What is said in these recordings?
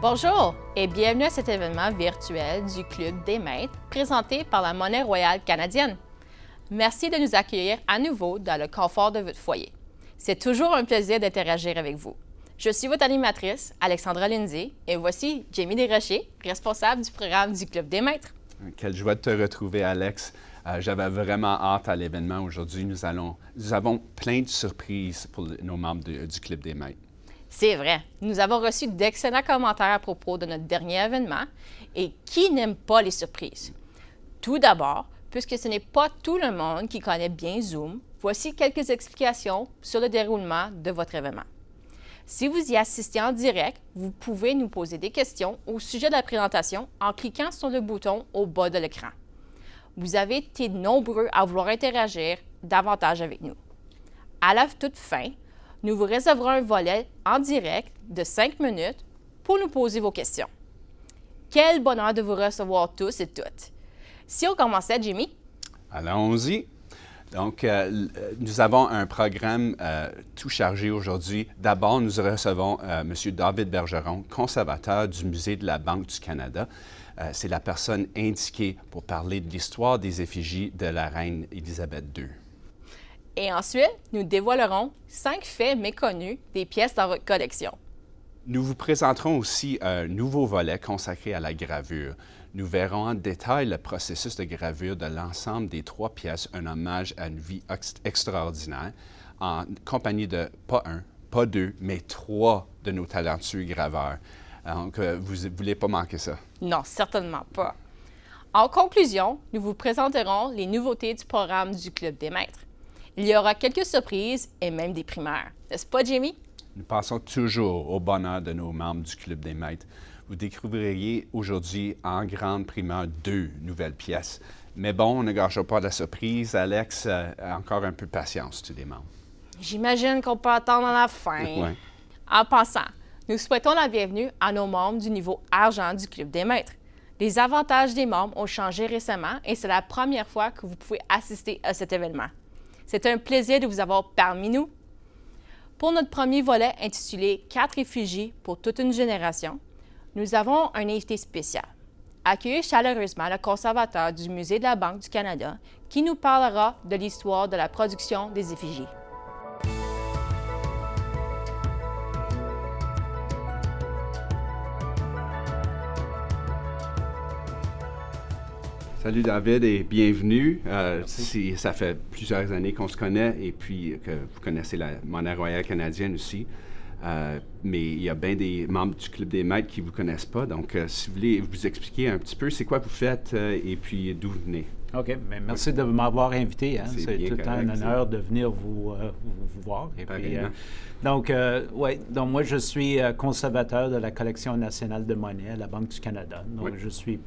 Bonjour et bienvenue à cet événement virtuel du Club des maîtres présenté par la Monnaie royale canadienne. Merci de nous accueillir à nouveau dans le confort de votre foyer. C'est toujours un plaisir d'interagir avec vous. Je suis votre animatrice, Alexandra Lindsay, et voici Jamie Desrochers, responsable du programme du Club des maîtres. Quelle joie de te retrouver, Alex. J'avais vraiment hâte à l'événement aujourd'hui. Nous avons plein de surprises pour nos membres du Club des maîtres. C'est vrai, nous avons reçu d'excellents commentaires à propos de notre dernier événement. Et qui n'aime pas les surprises? Tout d'abord, puisque ce n'est pas tout le monde qui connaît bien Zoom, voici quelques explications sur le déroulement de votre événement. Si vous y assistez en direct, vous pouvez nous poser des questions au sujet de la présentation en cliquant sur le bouton au bas de l'écran. Vous avez été nombreux à vouloir interagir davantage avec nous. À la toute fin, nous vous réserverons un volet en direct de 5 minutes pour nous poser vos questions. Quel bonheur de vous recevoir tous et toutes. Si on commençait, Jimmy? Allons-y. Donc, nous avons un programme tout chargé aujourd'hui. D'abord, nous recevons M. David Bergeron, conservateur du Musée de la Banque du Canada. C'est la personne indiquée pour parler de l'histoire des effigies de la reine Élisabeth II. Et ensuite, nous dévoilerons 5 faits méconnus des pièces dans votre collection. Nous vous présenterons aussi un nouveau volet consacré à la gravure. Nous verrons en détail le processus de gravure de l'ensemble des 3 pièces, un hommage à une vie extraordinaire, en compagnie de pas 1, pas 2, mais 3 de nos talentueux graveurs. Donc, vous ne voulez pas manquer ça? Non, certainement pas. En conclusion, nous vous présenterons les nouveautés du programme du Club des maîtres. Il y aura quelques surprises et même des primaires. N'est-ce pas, Jamie? Nous pensons toujours au bonheur de nos membres du Club des maîtres. Vous découvririez aujourd'hui en grande primeur 2 nouvelles pièces. Mais bon, ne gâchons pas la surprise. Alex, encore un peu de patience, tous les membres. J'imagine qu'on peut attendre à la fin. Ouais. En passant, nous souhaitons la bienvenue à nos membres du niveau argent du Club des maîtres. Les avantages des membres ont changé récemment et c'est la première fois que vous pouvez assister à cet événement. C'est un plaisir de vous avoir parmi nous. Pour notre premier volet intitulé « 4 effigies pour toute une génération », nous avons un invité spécial. Accueillez chaleureusement le conservateur du Musée de la Banque du Canada qui nous parlera de l'histoire de la production des effigies. Salut David et bienvenue. Ça fait plusieurs années qu'on se connaît et puis que vous connaissez la Monnaie royale canadienne aussi. Mais il y a bien des membres du Club des maîtres qui ne vous connaissent pas. Donc, si vous voulez vous expliquer un petit peu c'est quoi vous faites et puis d'où vous venez. OK. Bien, merci de m'avoir invité. Hein. C'est tout le temps un honneur de venir vous voir. Et puis, donc moi, je suis conservateur de la collection nationale de monnaie à la Banque du Canada. Donc, je suis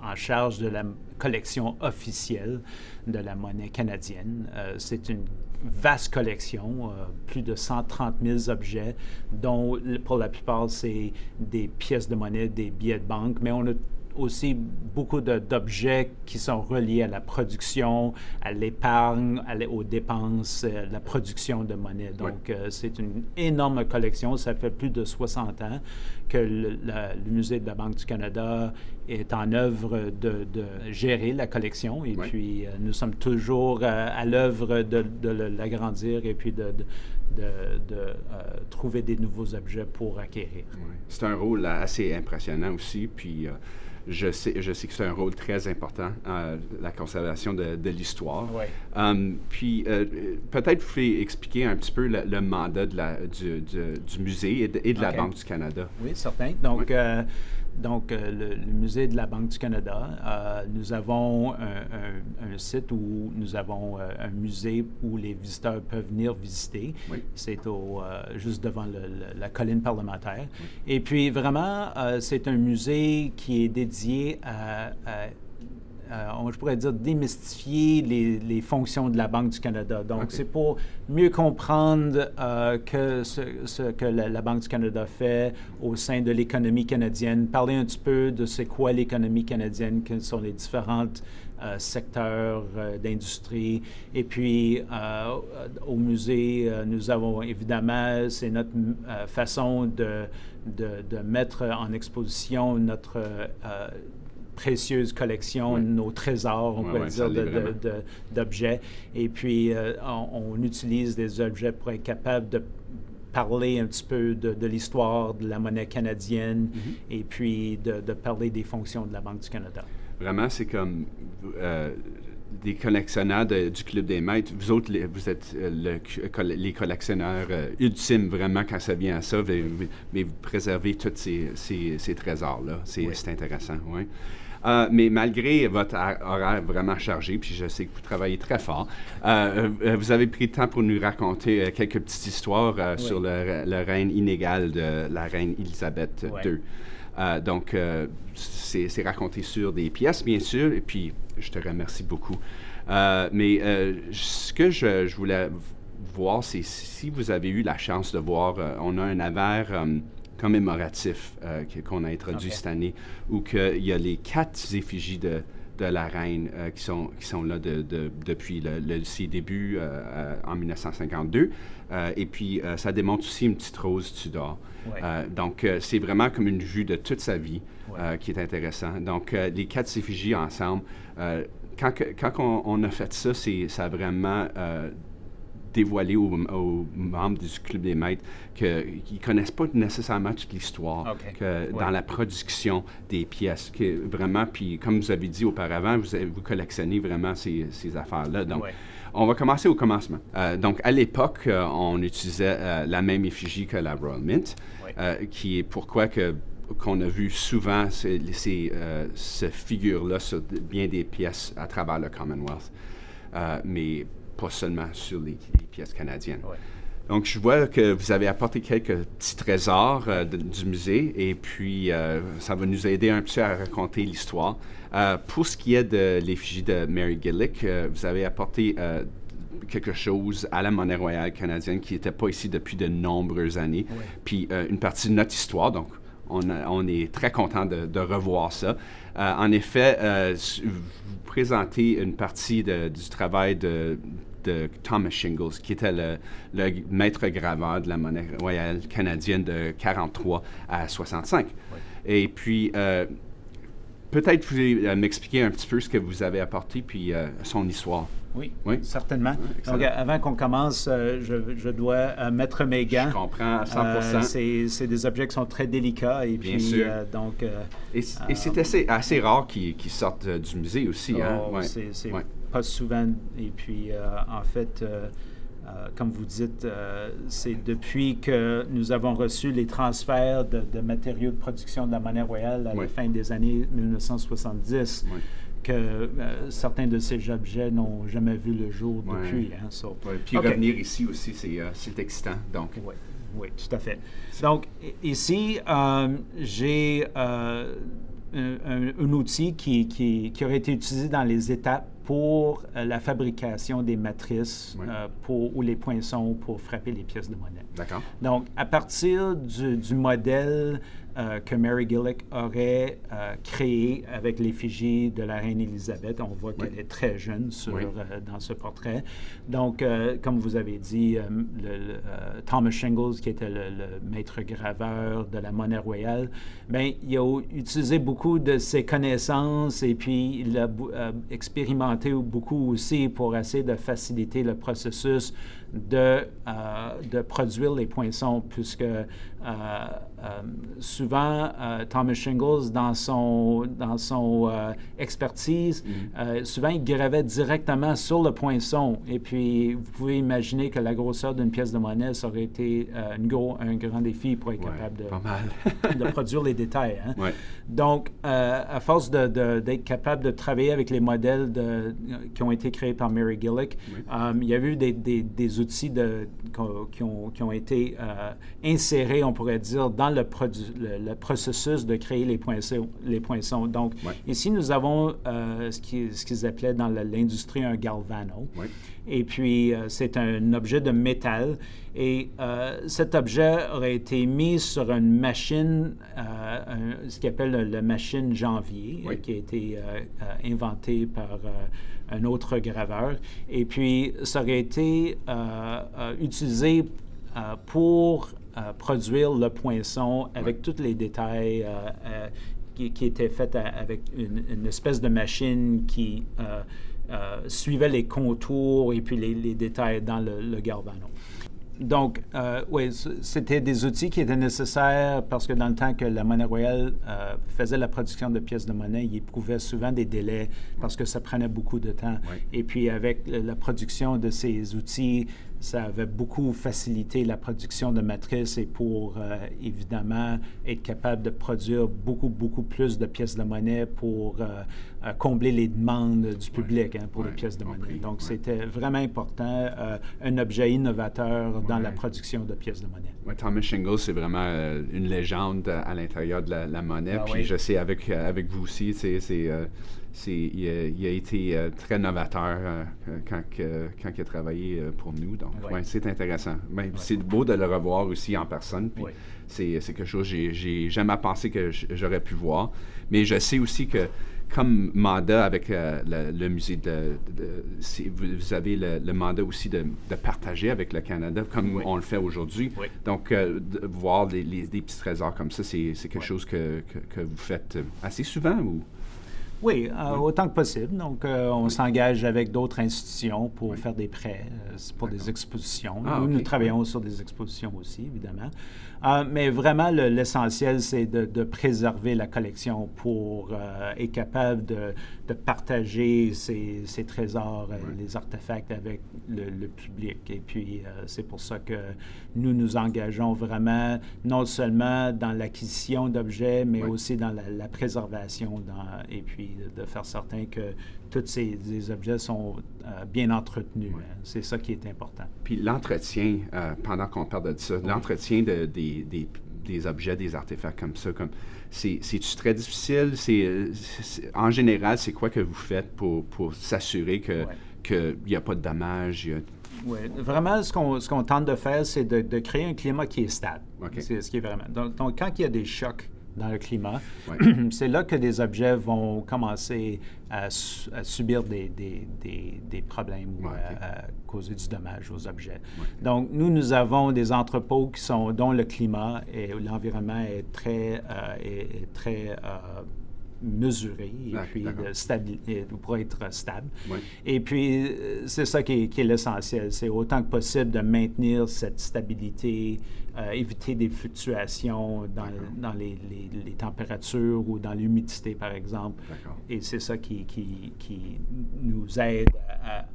en charge de la collection officielle de la monnaie canadienne. C'est une vaste collection, plus de 130 000 objets, dont pour la plupart, c'est des pièces de monnaie, des billets de banque, mais on a aussi beaucoup d'objets qui sont reliés à la production, à l'épargne, aux dépenses, la production de monnaie. Donc, c'est une énorme collection. Ça fait plus de 60 ans que le Musée de la Banque du Canada est en œuvre de gérer la collection. Et puis, nous sommes toujours à l'œuvre de l'agrandir et puis de trouver des nouveaux objets pour acquérir. Oui. C'est un rôle assez impressionnant aussi. Puis, je sais que c'est un rôle très important, la conservation de l'histoire. Oui. Puis, peut-être vous pouvez expliquer un petit peu le mandat du musée et de la Banque du Canada. Oui, certain. Donc, le Musée de la Banque du Canada, nous avons un site où nous avons un musée où les visiteurs peuvent venir visiter. Oui. C'est juste devant la colline parlementaire. Oui. Et puis, vraiment, c'est un musée qui est dédié je pourrais dire, démystifier les fonctions de la Banque du Canada. Donc, c'est pour mieux comprendre ce que la Banque du Canada fait au sein de l'économie canadienne, parler un petit peu de c'est quoi l'économie canadienne, quelles sont les différentes secteurs d'industrie. Et puis, au musée, nous avons évidemment, c'est notre façon de mettre en exposition notre précieuse collection, nos trésors, on pourrait dire, d'objets. Et puis, on utilise des objets pour être capable de parler un petit peu de l'histoire de la monnaie canadienne et puis de parler des fonctions de la Banque du Canada. Vraiment, c'est comme des collectionneurs du Club des Maîtres. Vous autres, vous êtes les collectionneurs ultimes, vraiment, quand ça vient à ça, mais vous préservez tous ces trésors-là. C'est intéressant, oui. Mais malgré votre horaire vraiment chargé, puis je sais que vous travaillez très fort, vous avez pris le temps pour nous raconter quelques petites histoires sur le règne inégal de la reine Élisabeth II. Donc, c'est raconté sur des pièces, bien sûr, et puis je te remercie beaucoup. Mais ce que je voulais voir, c'est si vous avez eu la chance de voir, on a un avers commémoratif qu'on a introduit cette année, où il y a les 4 effigies de la reine qui sont là depuis ses débuts en 1952. Et puis, ça démontre aussi une petite rose Tudor. Donc, c'est vraiment comme une vue de toute sa vie qui est intéressant. Donc, les 4 effigies ensemble, quand on a fait ça, ça a vraiment dévoilé aux membres du Club des Maîtres qu'ils ne connaissent pas nécessairement toute l'histoire dans la production des pièces. Vraiment, puis comme vous avez dit auparavant, vous collectionnez vraiment ces affaires-là. Donc, on va commencer au commencement. Donc, à l'époque, on utilisait la même effigie que la Royal Mint, qui est pourquoi qu'on a vu souvent ces figures-là sur bien des pièces à travers le Commonwealth, mais pas seulement sur les pièces canadiennes. Donc, je vois que vous avez apporté quelques petits trésors du musée, et puis ça va nous aider un petit peu à raconter l'histoire. Pour ce qui est de l'effigie de Mary Gillick, vous avez apporté quelque chose à la monnaie royale canadienne qui n'était pas ici depuis de nombreuses années, puis une partie de notre histoire, donc on est très content de revoir ça. En effet, vous présentez une partie du travail de Thomas Shingles, qui était le maître graveur de la monnaie royale canadienne de 43 à 65. Et puis, peut-être vous pouvez m'expliquer un petit peu ce que vous avez apporté, puis son histoire. Oui, certainement. Donc, avant qu'on commence, je dois mettre mes gants. Je comprends à 100%. C'est des objets qui sont très délicats. Et bien puis, sûr. Donc, et c'est assez rare qu'ils sortent du musée aussi. C'est pas souvent. Et puis, en fait, comme vous dites, c'est depuis que nous avons reçu les transferts de matériaux de production de la monnaie royale à la fin des années 1970 que certains de ces objets n'ont jamais vu le jour depuis. Puis revenir ici aussi, c'est excitant. Donc. Oui, tout à fait. Donc, ici, j'ai un outil qui aurait été utilisé dans les étapes pour la fabrication des matrices ou les poinçons pour frapper les pièces de monnaie. D'accord. Donc, à partir du modèle que Mary Gillick aurait créé avec l'effigie de la reine Élisabeth, on voit qu'elle est très jeune dans ce portrait. Donc, comme vous avez dit, Thomas Shingles, qui était le maître graveur de la monnaie royale, bien, il a utilisé beaucoup de ses connaissances et puis il a expérimenté beaucoup aussi pour essayer de faciliter le processus de produire les poinçons, puisque souvent, Thomas Shingles, dans son expertise, souvent, il gravait directement sur le poinçon. Et puis, vous pouvez imaginer que la grosseur d'une pièce de monnaie, ça aurait été un grand défi pour être capable de produire les détails. Donc, à force d'être capable de travailler avec les modèles qui ont été créés par Mary Gillick, il y a eu des outils qui ont été insérés, on pourrait dire, dans le processus de créer les poinçons. Donc, ici, nous avons ce qu'ils appelaient dans l'industrie un galvano. Et puis, c'est un objet de métal. Et cet objet aurait été mis sur une machine ce qu'ils appellent la machine Janvier, qui a été inventée par un autre graveur. Et puis, ça aurait été utilisé pour produire le poinçon avec tous les détails qui étaient faits avec une espèce de machine qui suivait les contours et puis les détails dans le galvano. Donc, oui, c'était des outils qui étaient nécessaires parce que dans le temps que la Monnaie royale faisait la production de pièces de monnaie, il éprouvait souvent des délais parce que ça prenait beaucoup de temps. Oui. Et puis, avec la production de ces outils, ça avait beaucoup facilité la production de matrices et pour, évidemment, être capable de produire beaucoup plus de pièces de monnaie pour combler les demandes du public pour les pièces de monnaie. Donc, c'était vraiment important, un objet innovateur dans la production de pièces de monnaie. Oui, Thomas Shingle, c'est vraiment une légende à l'intérieur de la monnaie. Puis je sais, avec vous aussi, il a été très novateur quand il a travaillé pour nous. Donc, c'est intéressant. C'est beau de le revoir aussi en personne. Puis c'est quelque chose que j'ai jamais pensé que j'aurais pu voir. Mais je sais aussi que comme mandat avec le musée vous avez le mandat aussi de partager avec le Canada, comme on le fait aujourd'hui. Oui. Donc, de voir des petits trésors comme ça, c'est quelque chose que vous faites assez souvent ou? Oui, autant que possible. Donc, on s'engage avec d'autres institutions pour faire des prêts, pour des expositions. Nous travaillons sur des expositions aussi, évidemment. Mais vraiment, l'essentiel, c'est de préserver la collection pour être capable de partager ces trésors, les artefacts avec le public. Et puis, c'est pour ça que nous nous engageons vraiment, non seulement dans l'acquisition d'objets, mais aussi dans la préservation et puis de faire certain que tous ces objets sont bien entretenus. Oui. C'est ça qui est important. Puis l'entretien, pendant qu'on parle de ça, l'entretien des objets, des artefacts comme ça, c'est-tu très difficile? En général, c'est quoi que vous faites pour s'assurer qu'il n'y a pas de dommages? Oui, vraiment, ce qu'on tente de faire, c'est de créer un climat qui est stable. Okay. C'est ce qui est vraiment. Donc, quand il y a des chocs dans le climat, c'est là que des objets vont commencer à subir des problèmes ou à causer du dommage aux objets. Donc, nous avons des entrepôts dont le climat et l'environnement est très mesuré et puis pour être stable. Oui. Et puis, c'est ça qui est l'essentiel. C'est autant que possible de maintenir cette stabilité, éviter des fluctuations dans les températures ou dans l'humidité, par exemple. Et c'est ça qui nous aide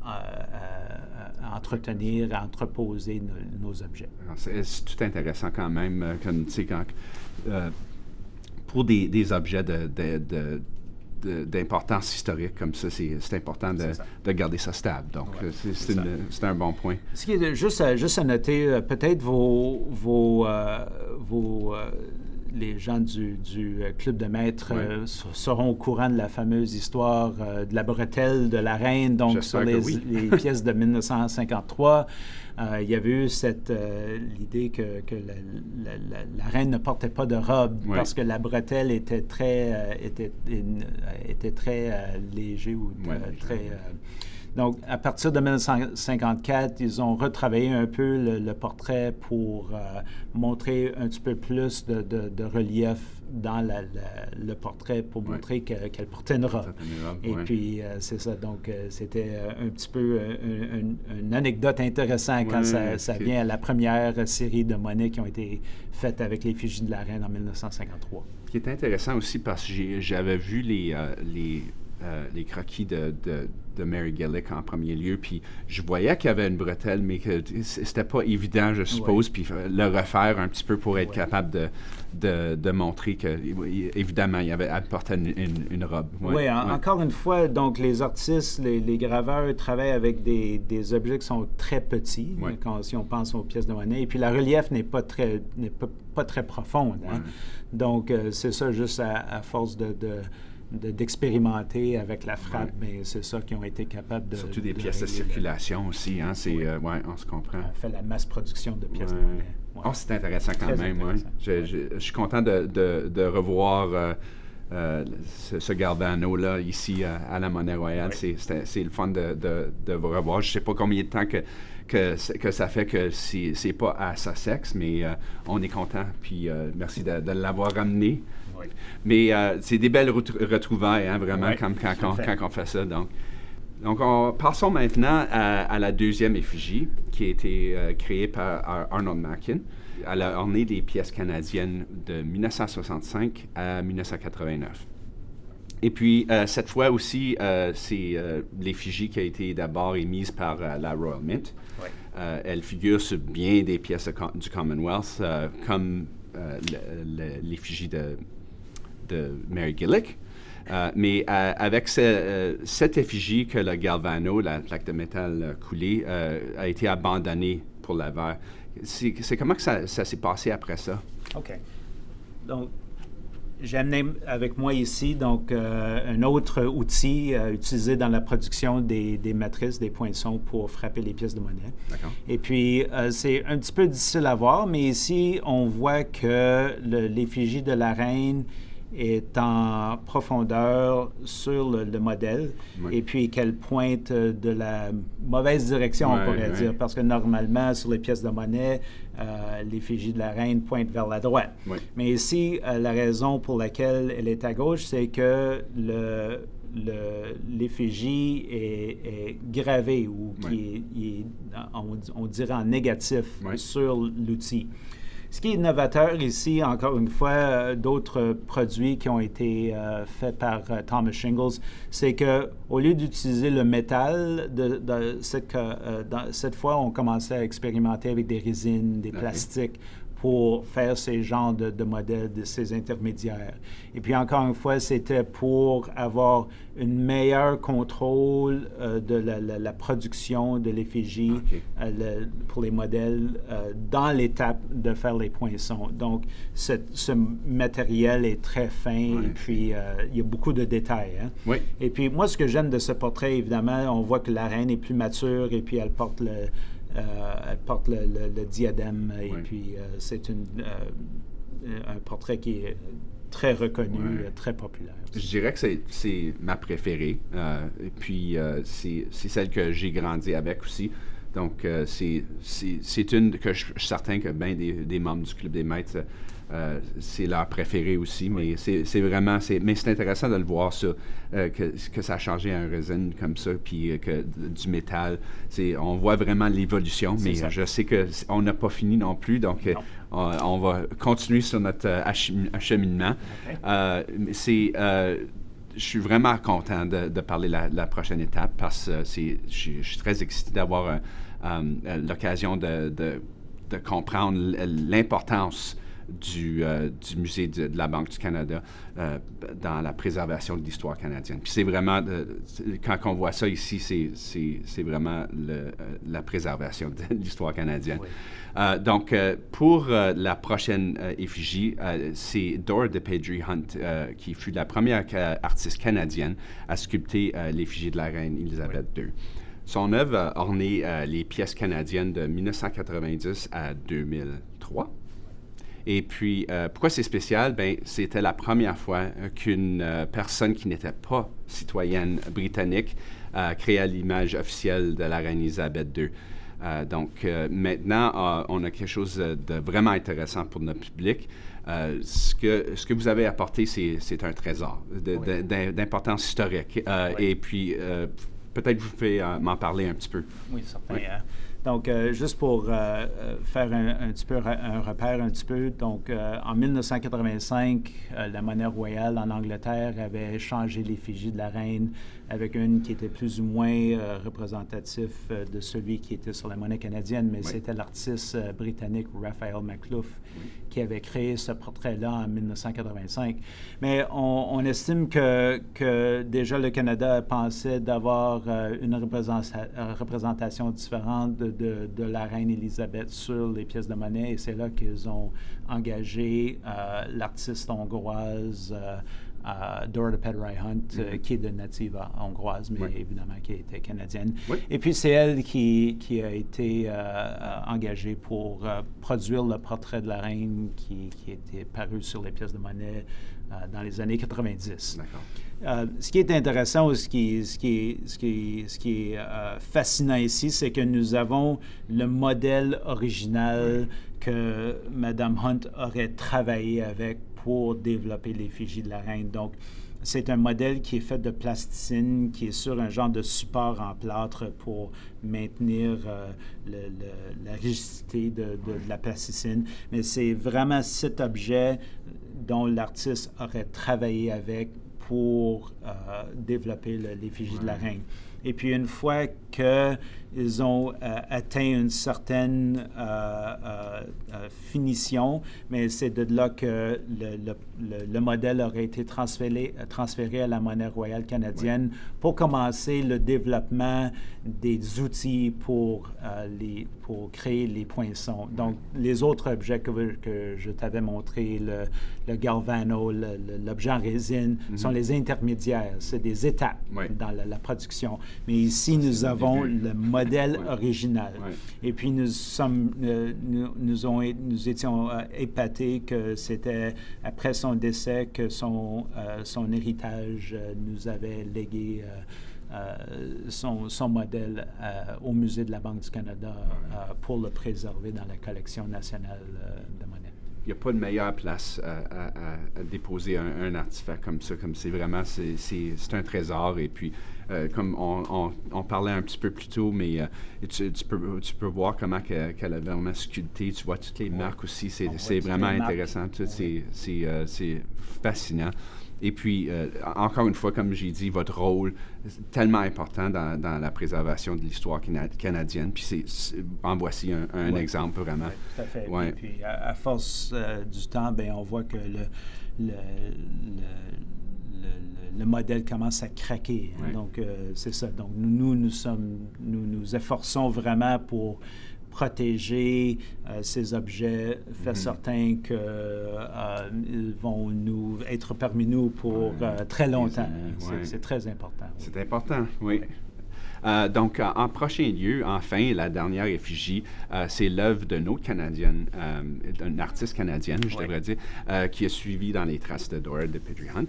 à entretenir, à entreposer nos objets. C'est tout intéressant quand même, comme tu sais, quand... pour des objets d'importance historique comme ça, c'est important de garder ça stable. Donc, c'est un bon point. Ce qui est juste à noter, peut-être les gens du Club de maîtres seront au courant de la fameuse histoire de la bretelle de la reine, donc sur les pièces de 1953. Il y avait eu l'idée que la reine ne portait pas de robe parce que la bretelle était très léger ou très... Donc, à partir de 1954, ils ont retravaillé un peu le portrait pour montrer un petit peu plus de relief dans le portrait pour montrer qu'elle portait une robe. Et puis, c'est ça. Donc, c'était un petit peu une anecdote intéressante quand ça vient à la première série de monnaies qui ont été faites avec l'effigie de la reine en 1953. Ce qui est intéressant aussi parce que j'avais vu les croquis de Mary Gillick en premier lieu, puis je voyais qu'il y avait une bretelle, mais que c'était pas évident, je suppose, puis le refaire un petit peu pour être capable de montrer que, évidemment, elle portait une robe. Encore une fois, donc les artistes, les graveurs travaillent avec des objets qui sont très petits, si on pense aux pièces de monnaie, et puis la relief n'est pas très profonde. Donc, c'est ça, juste à force d'expérimenter avec la frappe, mais c'est ça qu'ils ont été capables de... Surtout des pièces de circulation aussi, hein, on se comprend. On fait la masse production de pièces de monnaie. Ouais. Oh, c'est intéressant quand même, oui. Je suis content de revoir ce Galvano-là ici à la Monnaie Royale. Oui. C'est le fun de vous revoir. Je ne sais pas combien de temps que ça fait que c'est pas à Sussex, mais on est content. Puis merci de l'avoir ramené. Oui. Mais c'est des belles retrouvailles, hein, vraiment, quand on fait ça. Donc passons maintenant à la deuxième effigie qui a été créée par Arnold Mackin. Elle a orné des pièces canadiennes de 1965 à 1989. Et puis, cette fois aussi, c'est l'effigie qui a été d'abord émise par la Royal Mint. Oui. Elle figure sur bien des pièces du Commonwealth, comme l'effigie de Mary Gillick. Mais avec cette effigie que le Galvano, la plaque de métal coulée, a été abandonnée pour la verre. C'est comment que ça s'est passé après ça? OK. Donc, j'ai amené avec moi ici un autre outil utilisé dans la production des matrices, des poinçons pour frapper les pièces de monnaie. D'accord. Et puis, c'est un petit peu difficile à voir, mais ici, on voit que l'effigie de la reine est en profondeur sur le modèle, oui. Et puis qu'elle pointe de la mauvaise direction, on pourrait dire, parce que normalement, sur les pièces de monnaie, l'effigie de la reine pointe vers la droite. Oui. Mais ici, la raison pour laquelle elle est à gauche, c'est que l'effigie est gravée, ou on dirait en négatif, oui. Sur l'outil. Ce qui est innovateur ici, encore une fois, d'autres produits qui ont été faits par Thomas Shingles, c'est qu'au lieu d'utiliser le métal, cette fois, on commençait à expérimenter avec des résines, des plastiques, pour faire ces genres de modèles, de ces intermédiaires. Et puis, encore une fois, c'était pour avoir un meilleur contrôle de la production de l'effigie, okay. Pour les modèles dans l'étape de faire les poinçons. Donc, ce matériel est très fin, oui. Et puis il y a beaucoup de détails. Hein? Oui. Et puis, moi, ce que j'aime de ce portrait, évidemment, on voit que la reine est plus mature et puis elle porte le diadème, oui. Et puis c'est un portrait qui est très reconnu, oui. Très populaire. Je dirais que c'est ma préférée, et puis c'est celle que j'ai grandi avec aussi. Donc, c'est une que je suis certain que bien des membres du Club des Maîtres, c'est leur préféré aussi, mais oui. c'est vraiment... Mais c'est intéressant de le voir, ça, que ça a changé un résine comme ça, puis que du métal. On voit vraiment l'évolution, mais je sais qu'on n'a pas fini non plus, donc on va continuer sur notre acheminement. Okay. Je suis vraiment content de parler la prochaine étape, parce que je suis très excité d'avoir l'occasion de comprendre l'importance du musée de la Banque du Canada dans la préservation de l'histoire canadienne. Puis c'est vraiment, quand on voit ça ici, c'est vraiment la préservation de l'histoire canadienne. Oui. Donc, pour la prochaine effigie, c'est Dora DePedrie Hunt, qui fut la première artiste canadienne à sculpter l'effigie de la reine Élisabeth II. Son œuvre a orné les pièces canadiennes de 1990 à 2003. Et puis, pourquoi c'est spécial? Bien, c'était la première fois qu'une personne qui n'était pas citoyenne britannique créa l'image officielle de la reine Élisabeth II. Donc, maintenant, on a quelque chose de vraiment intéressant pour notre public. Ce que vous avez apporté, c'est un trésor d'importance historique. Oui. Et puis, peut-être vous pouvez m'en parler un petit peu. Oui, certain. Oui. Donc, juste pour faire un repère un petit peu, donc en 1985, la monnaie royale en Angleterre avait changé l'effigie de la reine avec une qui était plus ou moins représentatif de celui qui était sur la monnaie canadienne, mais oui. C'était l'artiste britannique Raphael McLough qui avait créé ce portrait-là en 1985. Mais on estime que déjà le Canada pensait d'avoir une représentation différente de la reine Élisabeth sur les pièces de monnaie, et c'est là qu'ils ont engagé l'artiste hongroise Dora de Pederai Hunt, qui est de native hongroise, mais évidemment qui était canadienne. Et puis c'est elle qui a été engagée pour produire le portrait de la reine qui était paru sur les pièces de monnaie dans les années 90. D'accord. Ce qui est intéressant ou ce qui est fascinant ici, c'est que nous avons le modèle original que Mme Hunt aurait travaillé avec pour développer l'effigie de la reine. Donc, c'est un modèle qui est fait de plasticine, qui est sur un genre de support en plâtre pour maintenir la rigidité de la plasticine. Mais c'est vraiment cet objet dont l'artiste aurait travaillé avec pour développer l'effigie de la reine. Et puis, une fois qu'ils ont atteint une certaine finition, mais c'est de là que le modèle aurait été transféré à la monnaie royale canadienne pour commencer le développement des outils pour créer les poinçons. Donc, les autres objets que je t'avais montré, le galvano, l'objet en résine, sont les intermédiaires. C'est des étapes dans la production. Mais ici, nous avons le modèle original. Et puis, nous étions épatés que c'était après son décès que son héritage nous avait légué son modèle au Musée de la Banque du Canada pour le préserver dans la collection nationale de monnaie. Il n'y a pas de meilleure place à déposer un artefact comme ça. Comme c'est vraiment, c'est un trésor. Et puis, comme on parlait un petit peu plus tôt, mais tu peux voir comment qu'elle a vraiment sculpté. Tu vois toutes les marques aussi. C'est vraiment intéressant. C'est fascinant. Et puis, encore une fois, comme j'ai dit, votre rôle est tellement important dans la préservation de l'histoire canadienne. Puis, en voici un exemple, vraiment. Oui, tout à fait. Et puis, à force du temps, bien, on voit que le modèle commence à craquer. Hein? Donc, c'est ça. Donc, nous nous efforçons vraiment pour protéger ces objets, faire certain qu'ils vont être parmi nous pour très longtemps. C'est très important. C'est important, oui. Donc, en prochain lieu, enfin, la dernière effigie, c'est l'œuvre d'une autre Canadienne, d'une artiste canadienne, je devrais dire, qui a suivi dans les traces de Dora de Pederai Hunt.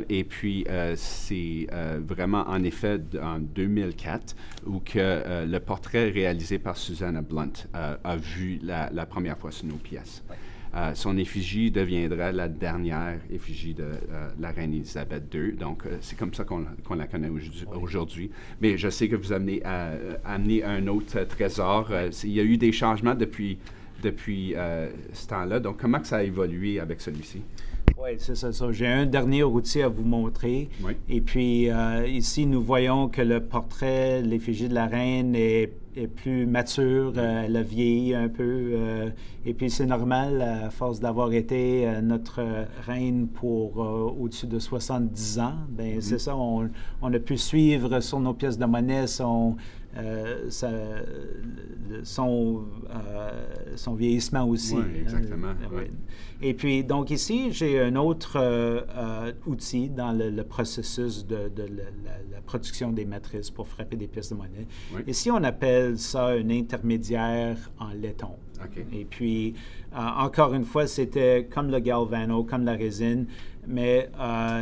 Et puis, c'est vraiment, en effet, en 2004, où que le portrait réalisé par Susanna Blunt a vu la première fois sur nos pièces. Son effigie deviendra la dernière effigie de la reine Élisabeth II. Donc, c'est comme ça qu'on la connaît aujourd'hui. Mais je sais que vous amenez un autre trésor. Il y a eu des changements depuis ce temps-là. Donc, comment que ça a évolué avec celui-ci? Oui, c'est ça. J'ai un dernier outil à vous montrer. Oui. Et puis, ici, nous voyons que le portrait, l'effigie de la reine est plus mature, elle a vieilli un peu. Et puis, c'est normal, à force d'avoir été notre reine pour au-dessus de 70 ans. Bien, c'est ça, on a pu suivre sur nos pièces de monnaie son vieillissement aussi. Oui, exactement. Oui. Et puis, donc ici, j'ai un autre outil dans le processus de la production des matrices pour frapper des pièces de monnaie. Oui. Ici, on appelle ça un intermédiaire en laiton. Okay. Et puis, encore une fois, c'était comme le galvano, comme la résine, mais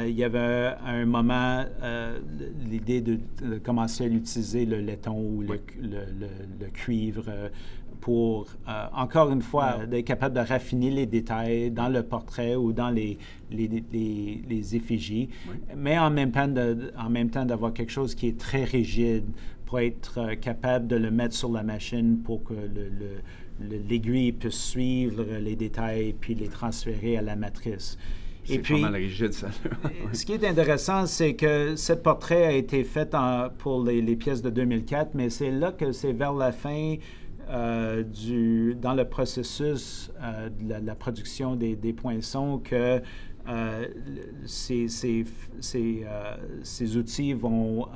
il y avait à un moment l'idée de commencer à utiliser le laiton ou le cuivre pour, encore une fois, d'être capable de raffiner les détails dans le portrait ou dans les effigies, mais en même temps d'avoir quelque chose qui est très rigide pour être capable de le mettre sur la machine pour que l'aiguille puisse suivre les détails puis les transférer à la matrice. C'est pas mal rigide, ça. Ce qui est intéressant, c'est que ce portrait a été fait pour les pièces de 2004, mais c'est là que c'est vers la fin dans le processus de la production des poinçons que ces outils vont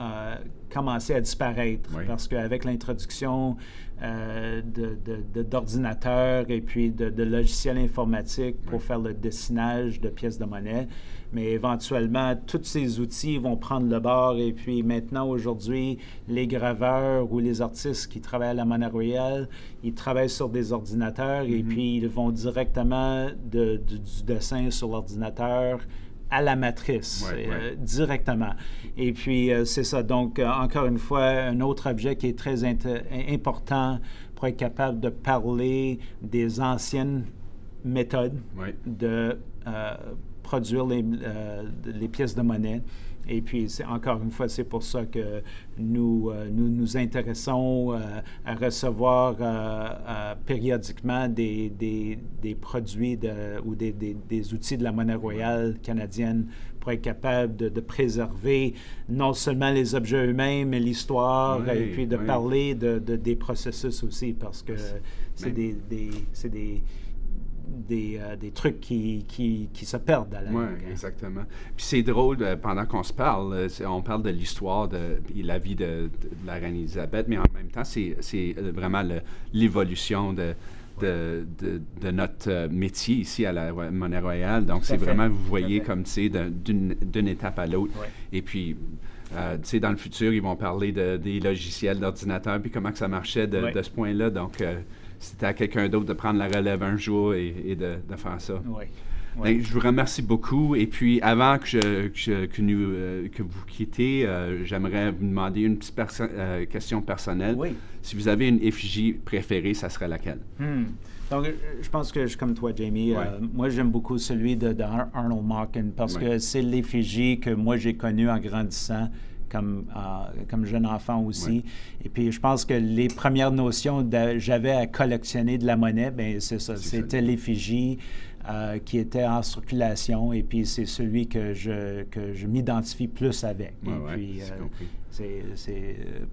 commencer à disparaître parce qu'avec l'introduction d'ordinateurs et puis de logiciels informatiques pour faire le dessinage de pièces de monnaie, mais éventuellement, tous ces outils vont prendre le bord et puis maintenant, aujourd'hui, les graveurs ou les artistes qui travaillent à la Monnaie Royale, ils travaillent sur des ordinateurs et puis ils vont directement du dessin sur l'ordinateur à la matrice, directement. Et puis, c'est ça. Donc, encore une fois, un autre objet qui est très important pour être capable de parler des anciennes méthodes de produire les pièces de monnaie. Et puis, encore une fois, c'est pour ça que nous nous intéressons à recevoir périodiquement des produits ou des outils de la Monnaie royale canadienne pour être capable de préserver non seulement les objets eux-mêmes, mais l'histoire, et puis de parler des processus aussi, parce que c'est des trucs qui se perdent à la langue. Oui, exactement. Puis c'est drôle, pendant qu'on se parle, on parle de l'histoire et la vie de la reine Élisabeth, mais en même temps, c'est vraiment l'évolution de notre métier ici à la Monnaie Royale. Donc, c'est vraiment, vous voyez, comme, tu sais, d'une étape à l'autre. Ouais. Et puis, tu sais, dans le futur, ils vont parler des logiciels d'ordinateur, puis comment que ça marchait de ce point-là. Donc, c'était à quelqu'un d'autre de prendre la relève un jour et de faire ça. Oui. Oui. Je vous remercie beaucoup. Et puis, avant que vous quittez, j'aimerais vous demander une petite question personnelle. Oui. Si vous avez une effigie préférée, ça serait laquelle? Donc, je pense que je suis comme toi, Jamie. Moi, j'aime beaucoup celui de Arnold Markin parce que c'est l'effigie que moi, j'ai connue en grandissant comme jeune enfant aussi. Oui. Et puis, je pense que les premières notions j'avais à collectionner de la monnaie, bien, c'est ça. C'était l'effigie qui était en circulation. Et puis, c'est celui que je m'identifie plus avec. Et puis,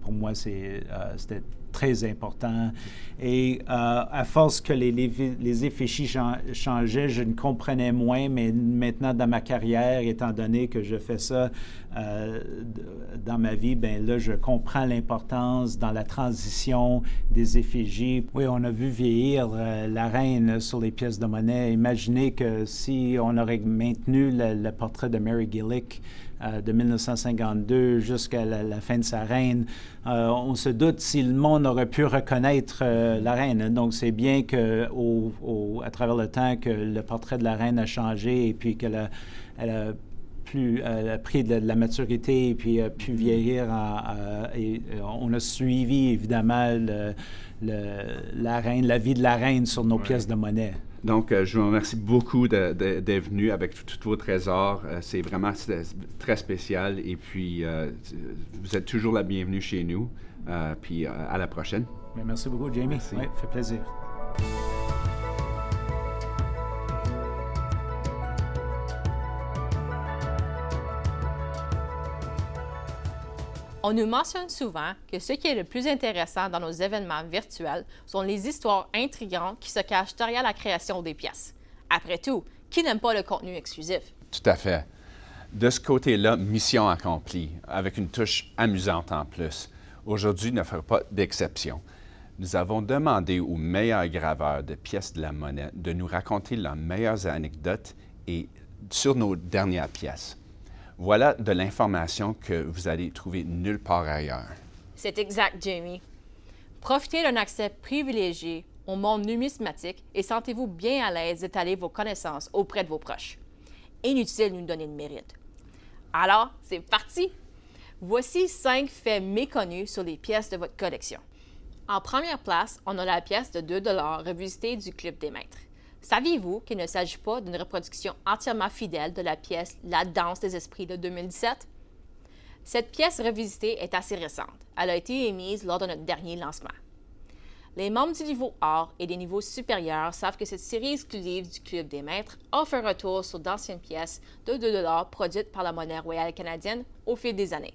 pour moi, c'était très important. Et à force que les effigies changeaient, je ne comprenais moins, mais maintenant, dans ma carrière, étant donné que je fais ça dans ma vie, bien là, je comprends l'importance dans la transition des effigies. Oui, on a vu vieillir la reine sur les pièces de monnaie. Imaginez que si on aurait maintenu le portrait de Mary Gillick de 1952 jusqu'à la fin de sa règne, on se doute si le monde aurait pu reconnaître la reine. Donc, c'est bien que, à travers le temps, que le portrait de la reine a changé et puis qu'elle a pris de la maturité et puis a pu vieillir. Et on a suivi, évidemment, la vie de la reine sur nos pièces de monnaie. Donc, je vous remercie beaucoup d'être venu avec tous vos trésors. C'est vraiment très spécial. Et puis, vous êtes toujours la bienvenue chez nous. Puis, à la prochaine. Bien, merci beaucoup, Jamie. Merci. Oui, ça fait plaisir. On nous mentionne souvent que ce qui est le plus intéressant dans nos événements virtuels sont les histoires intrigantes qui se cachent derrière la création des pièces. Après tout, qui n'aime pas le contenu exclusif? Tout à fait. De ce côté-là, mission accomplie, avec une touche amusante en plus. Aujourd'hui ne fera pas d'exception. Nous avons demandé aux meilleurs graveurs de pièces de la monnaie de nous raconter leurs meilleures anecdotes sur nos dernières pièces. Voilà de l'information que vous allez trouver nulle part ailleurs. C'est exact, Jamie. Profitez d'un accès privilégié au monde numismatique et sentez-vous bien à l'aise d'étaler vos connaissances auprès de vos proches. Inutile de nous donner de mérite. Alors, c'est parti! Voici 5 faits méconnus sur les pièces de votre collection. En première place, on a la pièce de 2 $ revisitée du Club des Maîtres. Saviez-vous qu'il ne s'agit pas d'une reproduction entièrement fidèle de la pièce La Danse des Esprits de 2017? Cette pièce revisitée est assez récente. Elle a été émise lors de notre dernier lancement. Les membres du niveau or et des niveaux supérieurs savent que cette série exclusive du Club des Maîtres offre un retour sur d'anciennes pièces de 2 $ produites par la Monnaie royale canadienne au fil des années.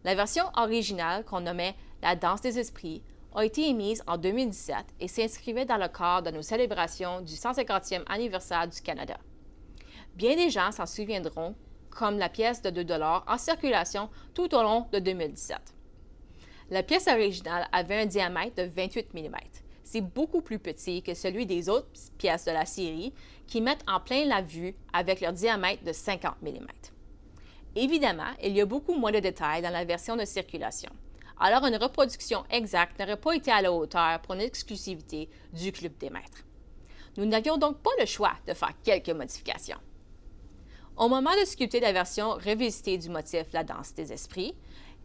La version originale qu'on nommait La Danse des Esprits a été émise en 2017 et s'inscrivait dans le cadre de nos célébrations du 150e anniversaire du Canada. Bien des gens s'en souviendront comme la pièce de 2 $ en circulation tout au long de 2017. La pièce originale avait un diamètre de 28 mm. C'est beaucoup plus petit que celui des autres pièces de la série qui mettent en plein la vue avec leur diamètre de 50 mm. Évidemment, il y a beaucoup moins de détails dans la version de circulation. Alors une reproduction exacte n'aurait pas été à la hauteur pour une exclusivité du Club des maîtres. Nous n'avions donc pas le choix de faire quelques modifications. Au moment de sculpter la version revisitée du motif La danse des esprits,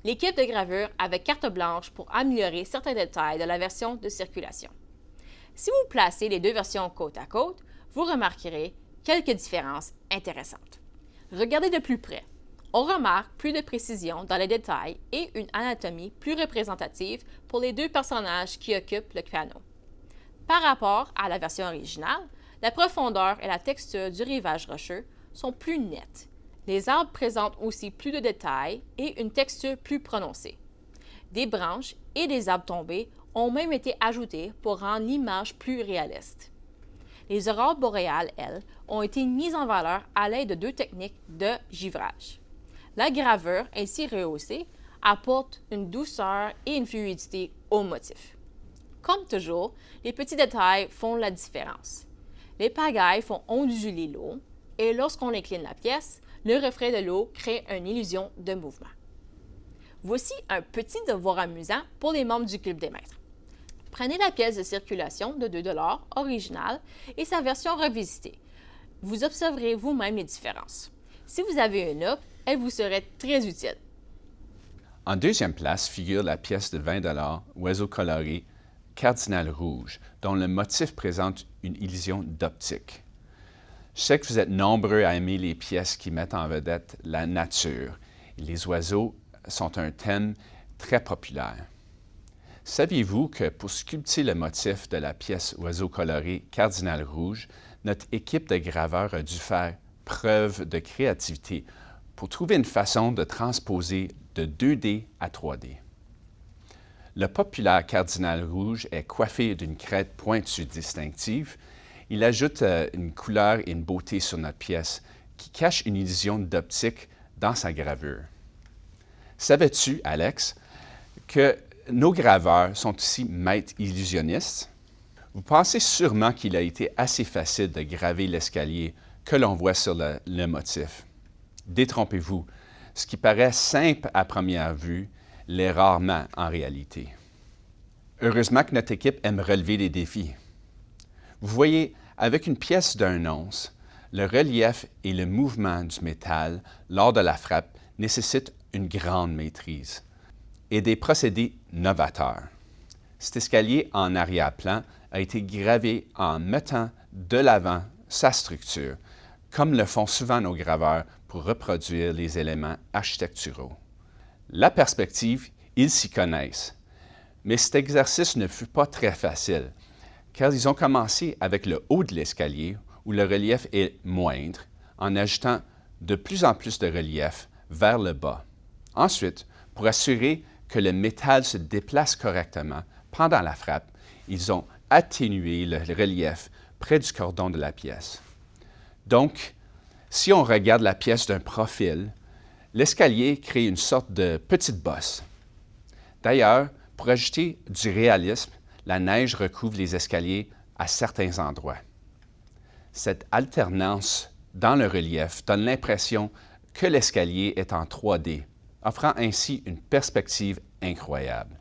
l'équipe de gravure avait carte blanche pour améliorer certains détails de la version de circulation. Si vous placez les deux versions côte à côte, vous remarquerez quelques différences intéressantes. Regardez de plus près. On remarque plus de précision dans les détails et une anatomie plus représentative pour les deux personnages qui occupent le piano. Par rapport à la version originale, la profondeur et la texture du rivage rocheux sont plus nettes. Les arbres présentent aussi plus de détails et une texture plus prononcée. Des branches et des arbres tombés ont même été ajoutés pour rendre l'image plus réaliste. Les aurores boréales, elles, ont été mises en valeur à l'aide de deux techniques de givrage. La gravure, ainsi rehaussée, apporte une douceur et une fluidité au motif. Comme toujours, les petits détails font la différence. Les pagailles font onduler l'eau et lorsqu'on incline la pièce, le reflet de l'eau crée une illusion de mouvement. Voici un petit devoir amusant pour les membres du Club des maîtres. Prenez la pièce de circulation de 2 $ originale et sa version revisitée. Vous observerez vous-même les différences. Si vous avez une loupe, elle vous serait très utile. En deuxième place figure la pièce de 20 $ Oiseau coloré Cardinal rouge, dont le motif présente une illusion d'optique. Je sais que vous êtes nombreux à aimer les pièces qui mettent en vedette la nature. Les oiseaux sont un thème très populaire. Saviez-vous que pour sculpter le motif de la pièce Oiseau coloré Cardinal rouge, notre équipe de graveurs a dû faire preuve de créativité pour trouver une façon de transposer de 2D à 3D. Le populaire cardinal rouge est coiffé d'une crête pointue distinctive. Il ajoute une couleur et une beauté sur notre pièce qui cache une illusion d'optique dans sa gravure. Savais-tu, Alex, que nos graveurs sont aussi maîtres illusionnistes? Vous pensez sûrement qu'il a été assez facile de graver l'escalier que l'on voit sur le motif. Détrompez-vous, ce qui paraît simple à première vue l'est rarement en réalité. Heureusement que notre équipe aime relever les défis. Vous voyez, avec une pièce d'1 once, le relief et le mouvement du métal lors de la frappe nécessitent une grande maîtrise et des procédés novateurs. Cet escalier en arrière-plan a été gravé en mettant de l'avant sa structure, comme le font souvent nos graveurs pour reproduire les éléments architecturaux. La perspective, ils s'y connaissent, mais cet exercice ne fut pas très facile, car ils ont commencé avec le haut de l'escalier, où le relief est moindre, en ajoutant de plus en plus de relief vers le bas. Ensuite, pour assurer que le métal se déplace correctement pendant la frappe, ils ont atténué le relief près du cordon de la pièce. Donc, si on regarde la pièce d'un profil, l'escalier crée une sorte de petite bosse. D'ailleurs, pour ajouter du réalisme, la neige recouvre les escaliers à certains endroits. Cette alternance dans le relief donne l'impression que l'escalier est en 3D, offrant ainsi une perspective incroyable.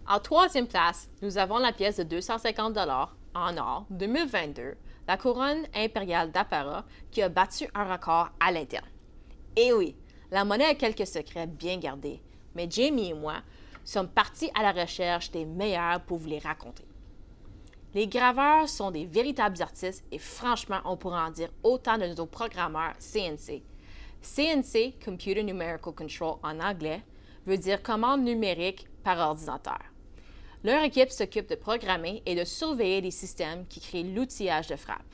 En troisième place, nous avons la pièce de 250 $ en or 2022, la couronne impériale d'apparat qui a battu un record à l'interne. Et oui, la monnaie a quelques secrets bien gardés, mais Jamie et moi sommes partis à la recherche des meilleurs pour vous les raconter. Les graveurs sont des véritables artistes et franchement, on pourrait en dire autant de nos programmeurs CNC. CNC, Computer Numerical Control en anglais, veut dire commande numérique par ordinateur. Leur équipe s'occupe de programmer et de surveiller les systèmes qui créent l'outillage de frappe.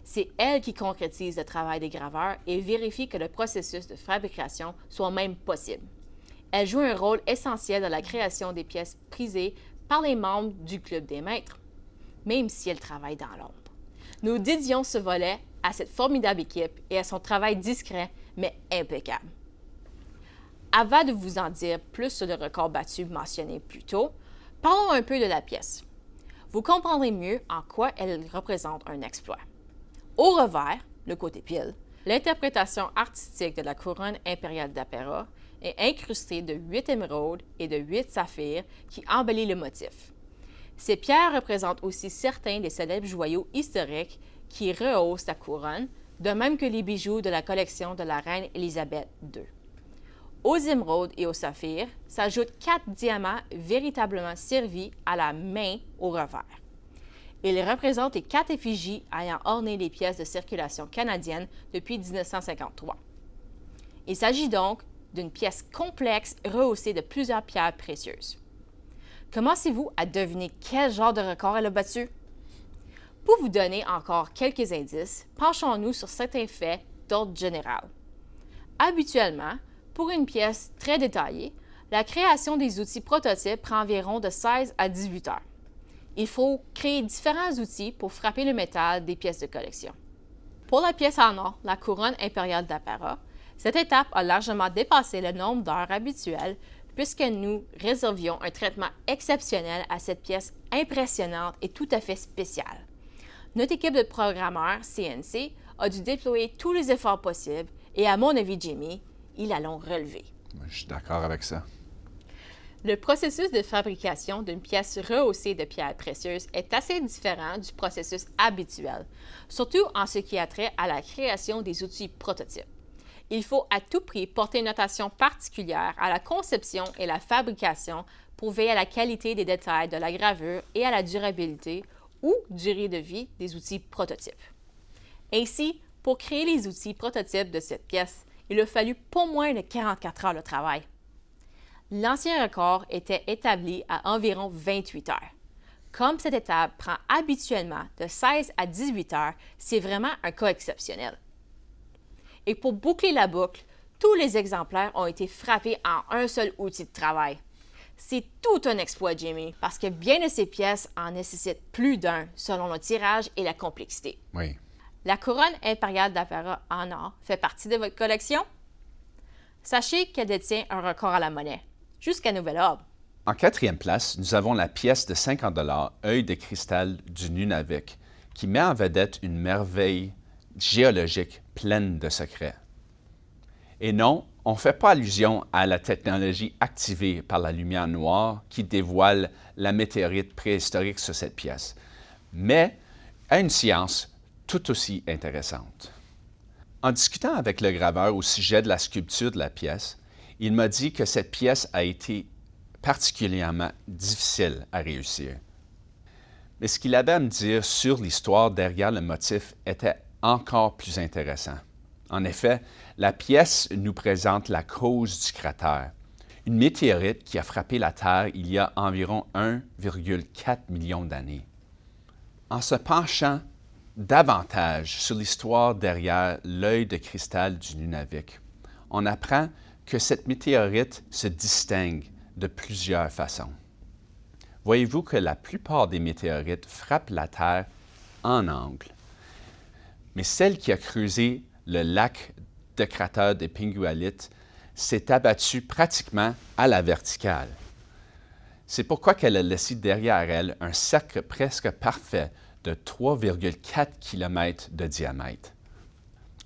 C'est elle qui concrétise le travail des graveurs et vérifie que le processus de fabrication soit même possible. Elle joue un rôle essentiel dans la création des pièces prisées par les membres du Club des maîtres, même si elle travaille dans l'ombre. Nous dédions ce volet à cette formidable équipe et à son travail discret mais impeccable. Avant de vous en dire plus sur le record battu mentionné plus tôt, parlons un peu de la pièce. Vous comprendrez mieux en quoi elle représente un exploit. Au revers, le côté pile, l'interprétation artistique de la couronne impériale d'Apera est incrustée de 8 émeraudes et de 8 saphirs qui embellissent le motif. Ces pierres représentent aussi certains des célèbres joyaux historiques qui rehaussent la couronne, de même que les bijoux de la collection de la reine Élisabeth II. Aux émeraudes et aux saphirs s'ajoutent 4 diamants véritablement servis à la main au revers. Ils représentent les 4 effigies ayant orné les pièces de circulation canadiennes depuis 1953. Il s'agit donc d'une pièce complexe rehaussée de plusieurs pierres précieuses. Commencez-vous à deviner quel genre de record elle a battu? Pour vous donner encore quelques indices, penchons-nous sur certains faits d'ordre général. Habituellement, pour une pièce très détaillée, la création des outils prototypes prend environ de 16 à 18 heures. Il faut créer différents outils pour frapper le métal des pièces de collection. Pour la pièce en or, la couronne impériale d'Apera, cette étape a largement dépassé le nombre d'heures habituelles puisque nous réservions un traitement exceptionnel à cette pièce impressionnante et tout à fait spéciale. Notre équipe de programmeurs CNC a dû déployer tous les efforts possibles et à mon avis, Jimmy, ils l'ont relevé. Je suis d'accord avec ça. Le processus de fabrication d'une pièce rehaussée de pierres précieuses est assez différent du processus habituel, surtout en ce qui a trait à la création des outils prototypes. Il faut à tout prix porter une attention particulière à la conception et la fabrication pour veiller à la qualité des détails de la gravure et à la durabilité ou durée de vie des outils prototypes. Ainsi, pour créer les outils prototypes de cette pièce, il a fallu pas moins de 44 heures de travail. L'ancien record était établi à environ 28 heures. Comme cette étape prend habituellement de 16 à 18 heures, c'est vraiment un cas exceptionnel. Et pour boucler la boucle, tous les exemplaires ont été frappés en un seul outil de travail. C'est tout un exploit, Jimmy, parce que bien de ces pièces en nécessitent plus d'un selon le tirage et la complexité. Oui. La couronne impériale d'Apera en or fait partie de votre collection? Sachez qu'elle détient un record à la monnaie, jusqu'à nouvel ordre. En 4e place, nous avons la pièce de 50 $ œil de cristal du Nunavik, qui met en vedette une merveille géologique pleine de secrets. Et non, on ne fait pas allusion à la technologie activée par la lumière noire qui dévoile la météorite préhistorique sur cette pièce, mais à une science tout aussi intéressante. En discutant avec le graveur au sujet de la sculpture de la pièce, il m'a dit que cette pièce a été particulièrement difficile à réussir. Mais ce qu'il avait à me dire sur l'histoire derrière le motif était encore plus intéressant. En effet, la pièce nous présente la cause du cratère, une météorite qui a frappé la Terre il y a environ 1,4 million d'années. En se penchant davantage sur l'histoire derrière l'œil de cristal du Nunavik, on apprend que cette météorite se distingue de plusieurs façons. Voyez-vous que la plupart des météorites frappent la Terre en angle, mais celle qui a creusé le lac de cratère des Pingualites s'est abattue pratiquement à la verticale. C'est pourquoi qu'elle a laissé derrière elle un cercle presque parfait de 3,4 km de diamètre.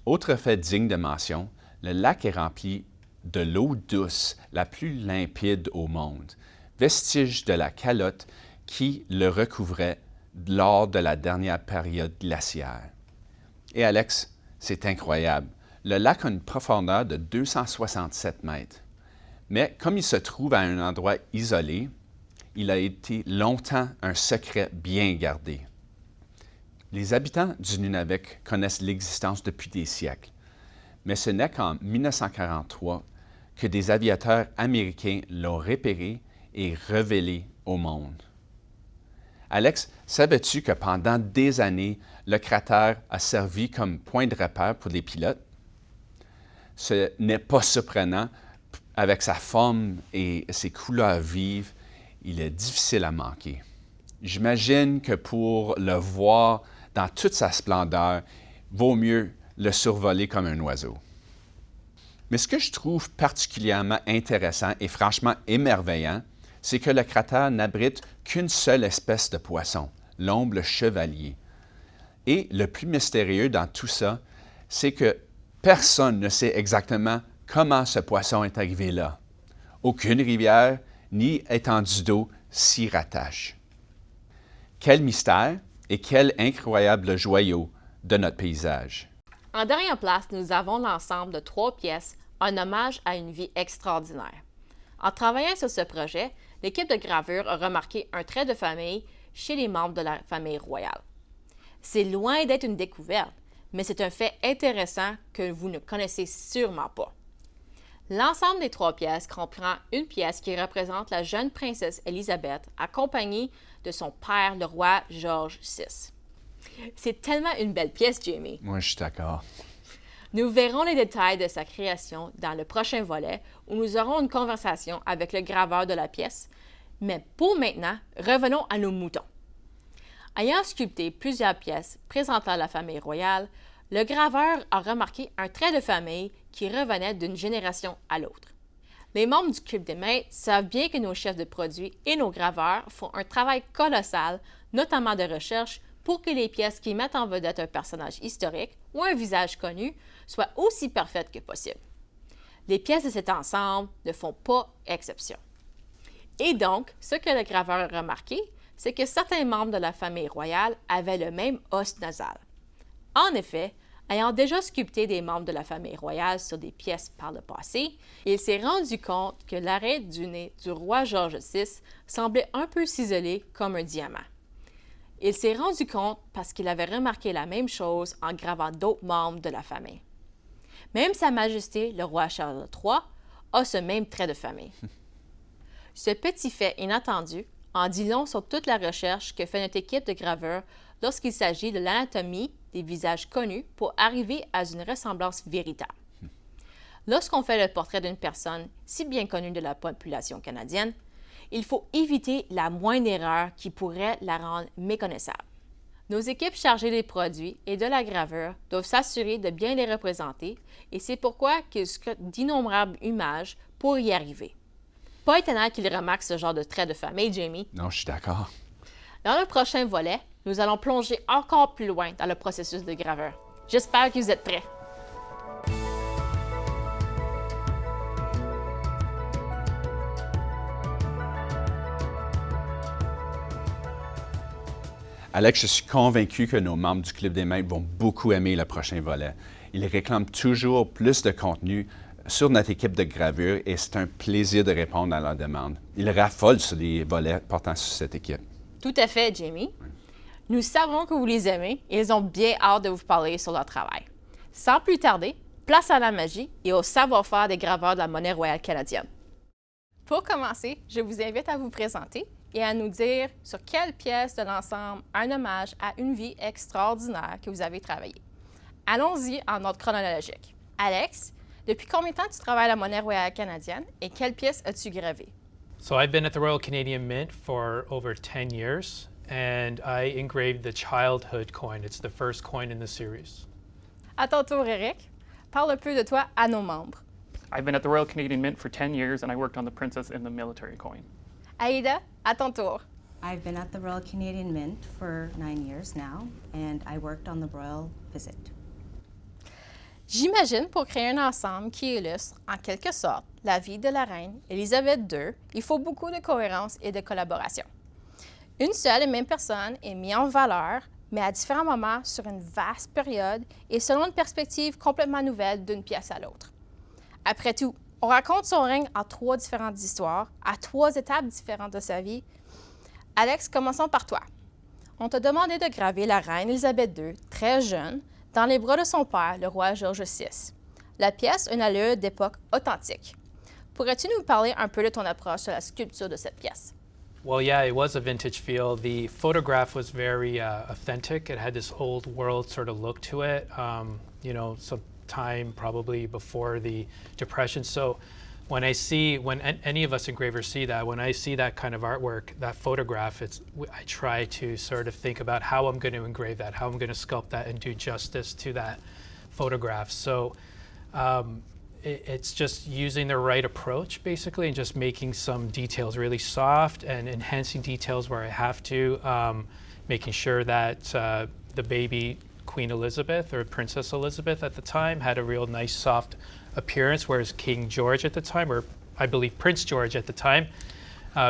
Autre fait digne de mention, le lac est rempli de l'eau douce la plus limpide au monde, vestige de la calotte qui le recouvrait lors de la dernière période glaciaire. Et Alex, c'est incroyable. Le lac a une profondeur de 267 mètres. Mais comme il se trouve à un endroit isolé, il a été longtemps un secret bien gardé. Les habitants du Nunavik connaissent l'existence depuis des siècles, mais ce n'est qu'en 1943 que des aviateurs américains l'ont repéré et révélé au monde. Alex, savais-tu que pendant des années, le cratère a servi comme point de repère pour les pilotes? Ce n'est pas surprenant. Avec sa forme et ses couleurs vives, il est difficile à manquer. J'imagine que pour le voir dans toute sa splendeur, vaut mieux le survoler comme un oiseau. Mais ce que je trouve particulièrement intéressant et franchement émerveillant, c'est que le cratère n'abrite qu'une seule espèce de poisson, l'omble chevalier. Et le plus mystérieux dans tout ça, c'est que personne ne sait exactement comment ce poisson est arrivé là. Aucune rivière ni étendue d'eau s'y rattache. Quel mystère et quel incroyable joyau de notre paysage. En dernière place, nous avons l'ensemble de 3 pièces, un hommage à une vie extraordinaire. En travaillant sur ce projet, l'équipe de gravure a remarqué un trait de famille chez les membres de la famille royale. C'est loin d'être une découverte, mais c'est un fait intéressant que vous ne connaissez sûrement pas. L'ensemble des 3 pièces comprend une pièce qui représente la jeune princesse Élisabeth, accompagnée de son père, le roi George VI. C'est tellement une belle pièce, Jamie. Moi, je suis d'accord. Nous verrons les détails de sa création dans le prochain volet où nous aurons une conversation avec le graveur de la pièce. Mais pour maintenant, revenons à nos moutons. Ayant sculpté plusieurs pièces présentant la famille royale, le graveur a remarqué un trait de famille qui revenait d'une génération à l'autre. Les membres du Club des Maîtres savent bien que nos chefs de produits et nos graveurs font un travail colossal, notamment de recherche, pour que les pièces qui mettent en vedette un personnage historique ou un visage connu soient aussi parfaites que possible. Les pièces de cet ensemble ne font pas exception. Et donc, ce que le graveur a remarqué, c'est que certains membres de la famille royale avaient le même os nasal. En effet, ayant déjà sculpté des membres de la famille royale sur des pièces par le passé, il s'est rendu compte que l'arête du nez du roi George VI semblait un peu ciselé comme un diamant. Il s'est rendu compte parce qu'il avait remarqué la même chose en gravant d'autres membres de la famille. Même Sa Majesté, le roi Charles III, a ce même trait de famille. Ce petit fait inattendu en dit long sur toute la recherche que fait notre équipe de graveurs lorsqu'il s'agit de l'anatomie des visages connus pour arriver à une ressemblance véritable. Lorsqu'on fait le portrait d'une personne si bien connue de la population canadienne, il faut éviter la moindre erreur qui pourrait la rendre méconnaissable. Nos équipes chargées des produits et de la gravure doivent s'assurer de bien les représenter et c'est pourquoi qu'ils scrutent d'innombrables images pour y arriver. Pas étonnant qu'ils remarquent ce genre de trait de famille, Jamie. Non, je suis d'accord. Dans le prochain volet, nous allons plonger encore plus loin dans le processus de gravure. J'espère que vous êtes prêts. Alex, je suis convaincu que nos membres du Club des Maîtres vont beaucoup aimer le prochain volet. Ils réclament toujours plus de contenu sur notre équipe de gravure et c'est un plaisir de répondre à leurs demandes. Ils raffolent sur les volets portant sur cette équipe. Tout à fait, Jamie. Nous savons que vous les aimez et ils ont bien hâte de vous parler sur leur travail. Sans plus tarder, place à la magie et au savoir-faire des graveurs de la monnaie royale canadienne. Pour commencer, je vous invite à vous présenter et à nous dire sur quelle pièce de l'ensemble un hommage à une vie extraordinaire que vous avez travaillé. Allons-y en ordre chronologique. Alex, depuis combien de temps tu travailles à la monnaie royale canadienne et quelle pièce as-tu gravée? So I've been at the Royal Canadian Mint for over 10 years, and I engraved the childhood coin. It's the first coin in the series. À ton tour, Eric, parle un peu de toi à nos membres. I've been at the Royal Canadian Mint for 10 years, and I worked on the Princess in the Military coin. Aïda, à ton tour. I've been at the Royal Canadian Mint for 9 years now, and I worked on the Royal Visit. J'imagine pour créer un ensemble qui illustre, en quelque sorte, la vie de la reine Élisabeth II, il faut beaucoup de cohérence et de collaboration. Une seule et même personne est mise en valeur, mais à différents moments sur une vaste période et selon une perspective complètement nouvelle d'une pièce à l'autre. Après tout, on raconte son règne en 3 différentes histoires, à 3 étapes différentes de sa vie. Alex, commençons par toi. On t'a demandé de graver la reine Élisabeth II, très jeune, dans les bras de son père, le roi George VI. La pièce a une allure d'époque authentique. Pourrais-tu nous parler un peu de ton approche sur la sculpture de cette pièce? Well, yeah, it was a vintage feel. The photograph was very authentic. It had this old world sort of look to it, some time probably before the Depression. So when any of us engravers see that, when I see that kind of artwork, that photograph, I try to sort of think about how I'm going to engrave that, how I'm going to sculpt that and do justice to that photograph. So it's just using the right approach, basically, and just making some details really soft and enhancing details where I have to, making sure that the baby Queen Elizabeth, or Princess Elizabeth at the time, had a real nice soft appearance, whereas King George at the time, or I believe Prince George at the time,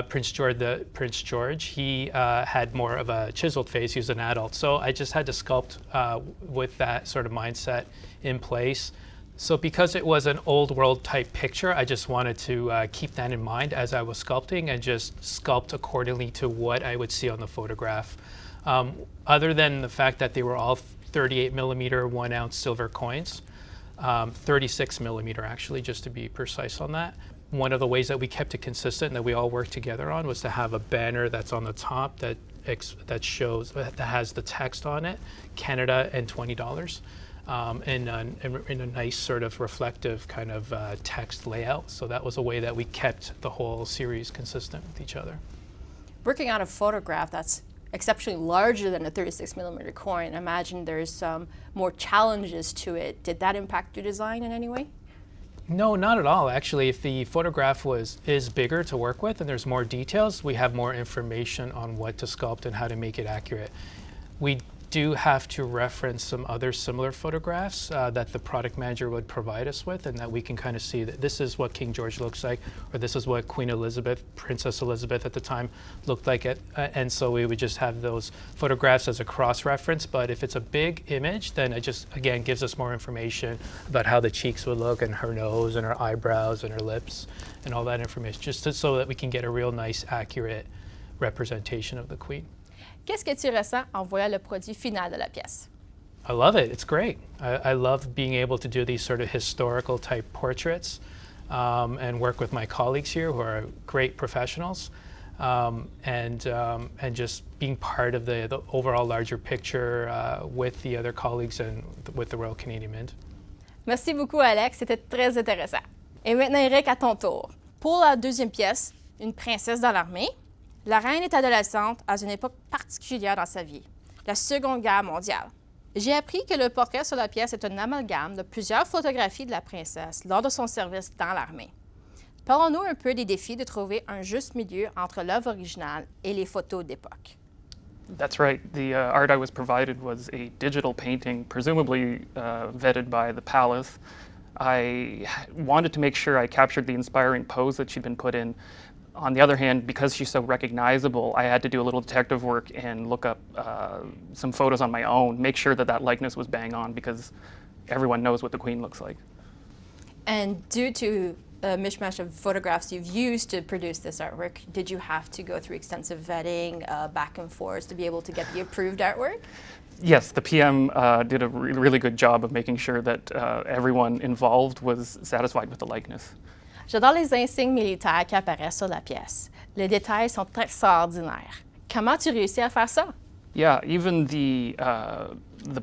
Prince George, he had more of a chiseled face. He was an adult. So I just had to sculpt with that sort of mindset in place. So because it was an old world type picture, I just wanted to keep that in mind as I was sculpting and just sculpt accordingly to what I would see on the photograph. Other than the fact that they were all 38 millimeter 1 ounce silver coins, 36 millimeter actually, just to be precise on that. One of the ways that we kept it consistent and that we all worked together on was to have a banner that's on the top that has the text on it, Canada and $20, in a nice sort of reflective kind of text layout. So that was a way that we kept the whole series consistent with each other. Working on a photograph that's exceptionally larger than a 36 millimeter coin, I imagine there's some more challenges to it. Did that impact your design in any way? No, not at all. Actually, if the photograph is bigger to work with and there's more details, we have more information on what to sculpt and how to make it accurate. We do have to reference some other similar photographs that the product manager would provide us with, and that we can kind of see that this is what King George looks like, or this is what Queen Elizabeth, Princess Elizabeth at the time looked like it. And so we would just have those photographs as a cross-reference. But if it's a big image, then it just, again, gives us more information about how the cheeks would look and her nose and her eyebrows and her lips and all that information, just so that we can get a real nice, accurate representation of the Queen. Qu'est-ce que tu ressens en voyant le produit final de la pièce? I love it. It's great. I love being able to do these sort of historical type portraits and work with my colleagues here who are great professionals, and just being part of the overall larger picture with the other colleagues and with the Royal Canadian Mint. Merci beaucoup, Alex. C'était très intéressant. Et maintenant, Eric, à ton tour. Pour la deuxième pièce, Une princesse dans l'armée, la reine est adolescente à une époque particulière dans sa vie, la Seconde Guerre mondiale. J'ai appris que le portrait sur la pièce est un amalgame de plusieurs photographies de la princesse lors de son service dans l'armée. Parlons-nous un peu des défis de trouver un juste milieu entre l'œuvre originale et les photos d'époque. That's right. The art I was provided was a digital painting, presumably vetted by the palace. I wanted to make sure I captured the inspiring pose that she'd been put in. On the other hand, because she's so recognizable, I had to do a little detective work and look up some photos on my own, make sure that that likeness was bang on, because everyone knows what the Queen looks like. And due to a mishmash of photographs you've used to produce this artwork, did you have to go through extensive vetting, back and forth, to be able to get the approved artwork? Yes, the PM did a really good job of making sure that everyone involved was satisfied with the likeness. J'adore les insignes militaires qui apparaissent sur la pièce. Les détails sont extraordinaires. Comment tu réussis à faire ça? Yeah, even the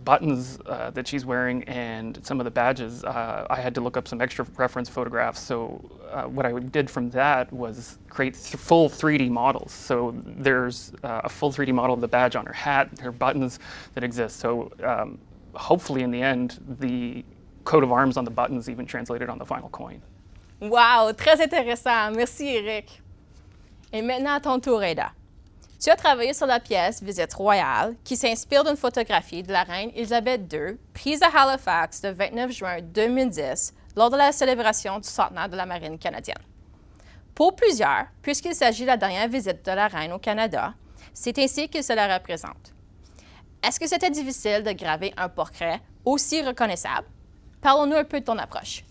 buttons that she's wearing and some of the badges, I had to look up some extra reference photographs. So what I did from that was create full 3D models. So there's a full 3D model of the badge on her hat, her buttons that exist. So hopefully in the end, the coat of arms on the buttons even translated on the final coin. Wow, très intéressant. Merci, Eric. Et maintenant, à ton tour, Ada. Tu as travaillé sur la pièce Visite royale, qui s'inspire d'une photographie de la reine Élisabeth II, prise à Halifax le 29 juin 2010, lors de la célébration du centenaire de la Marine canadienne. Pour plusieurs, puisqu'il s'agit de la dernière visite de la reine au Canada, c'est ainsi que cela représente. Est-ce que c'était difficile de graver un portrait aussi reconnaissable? Parlons-nous un peu de ton approche.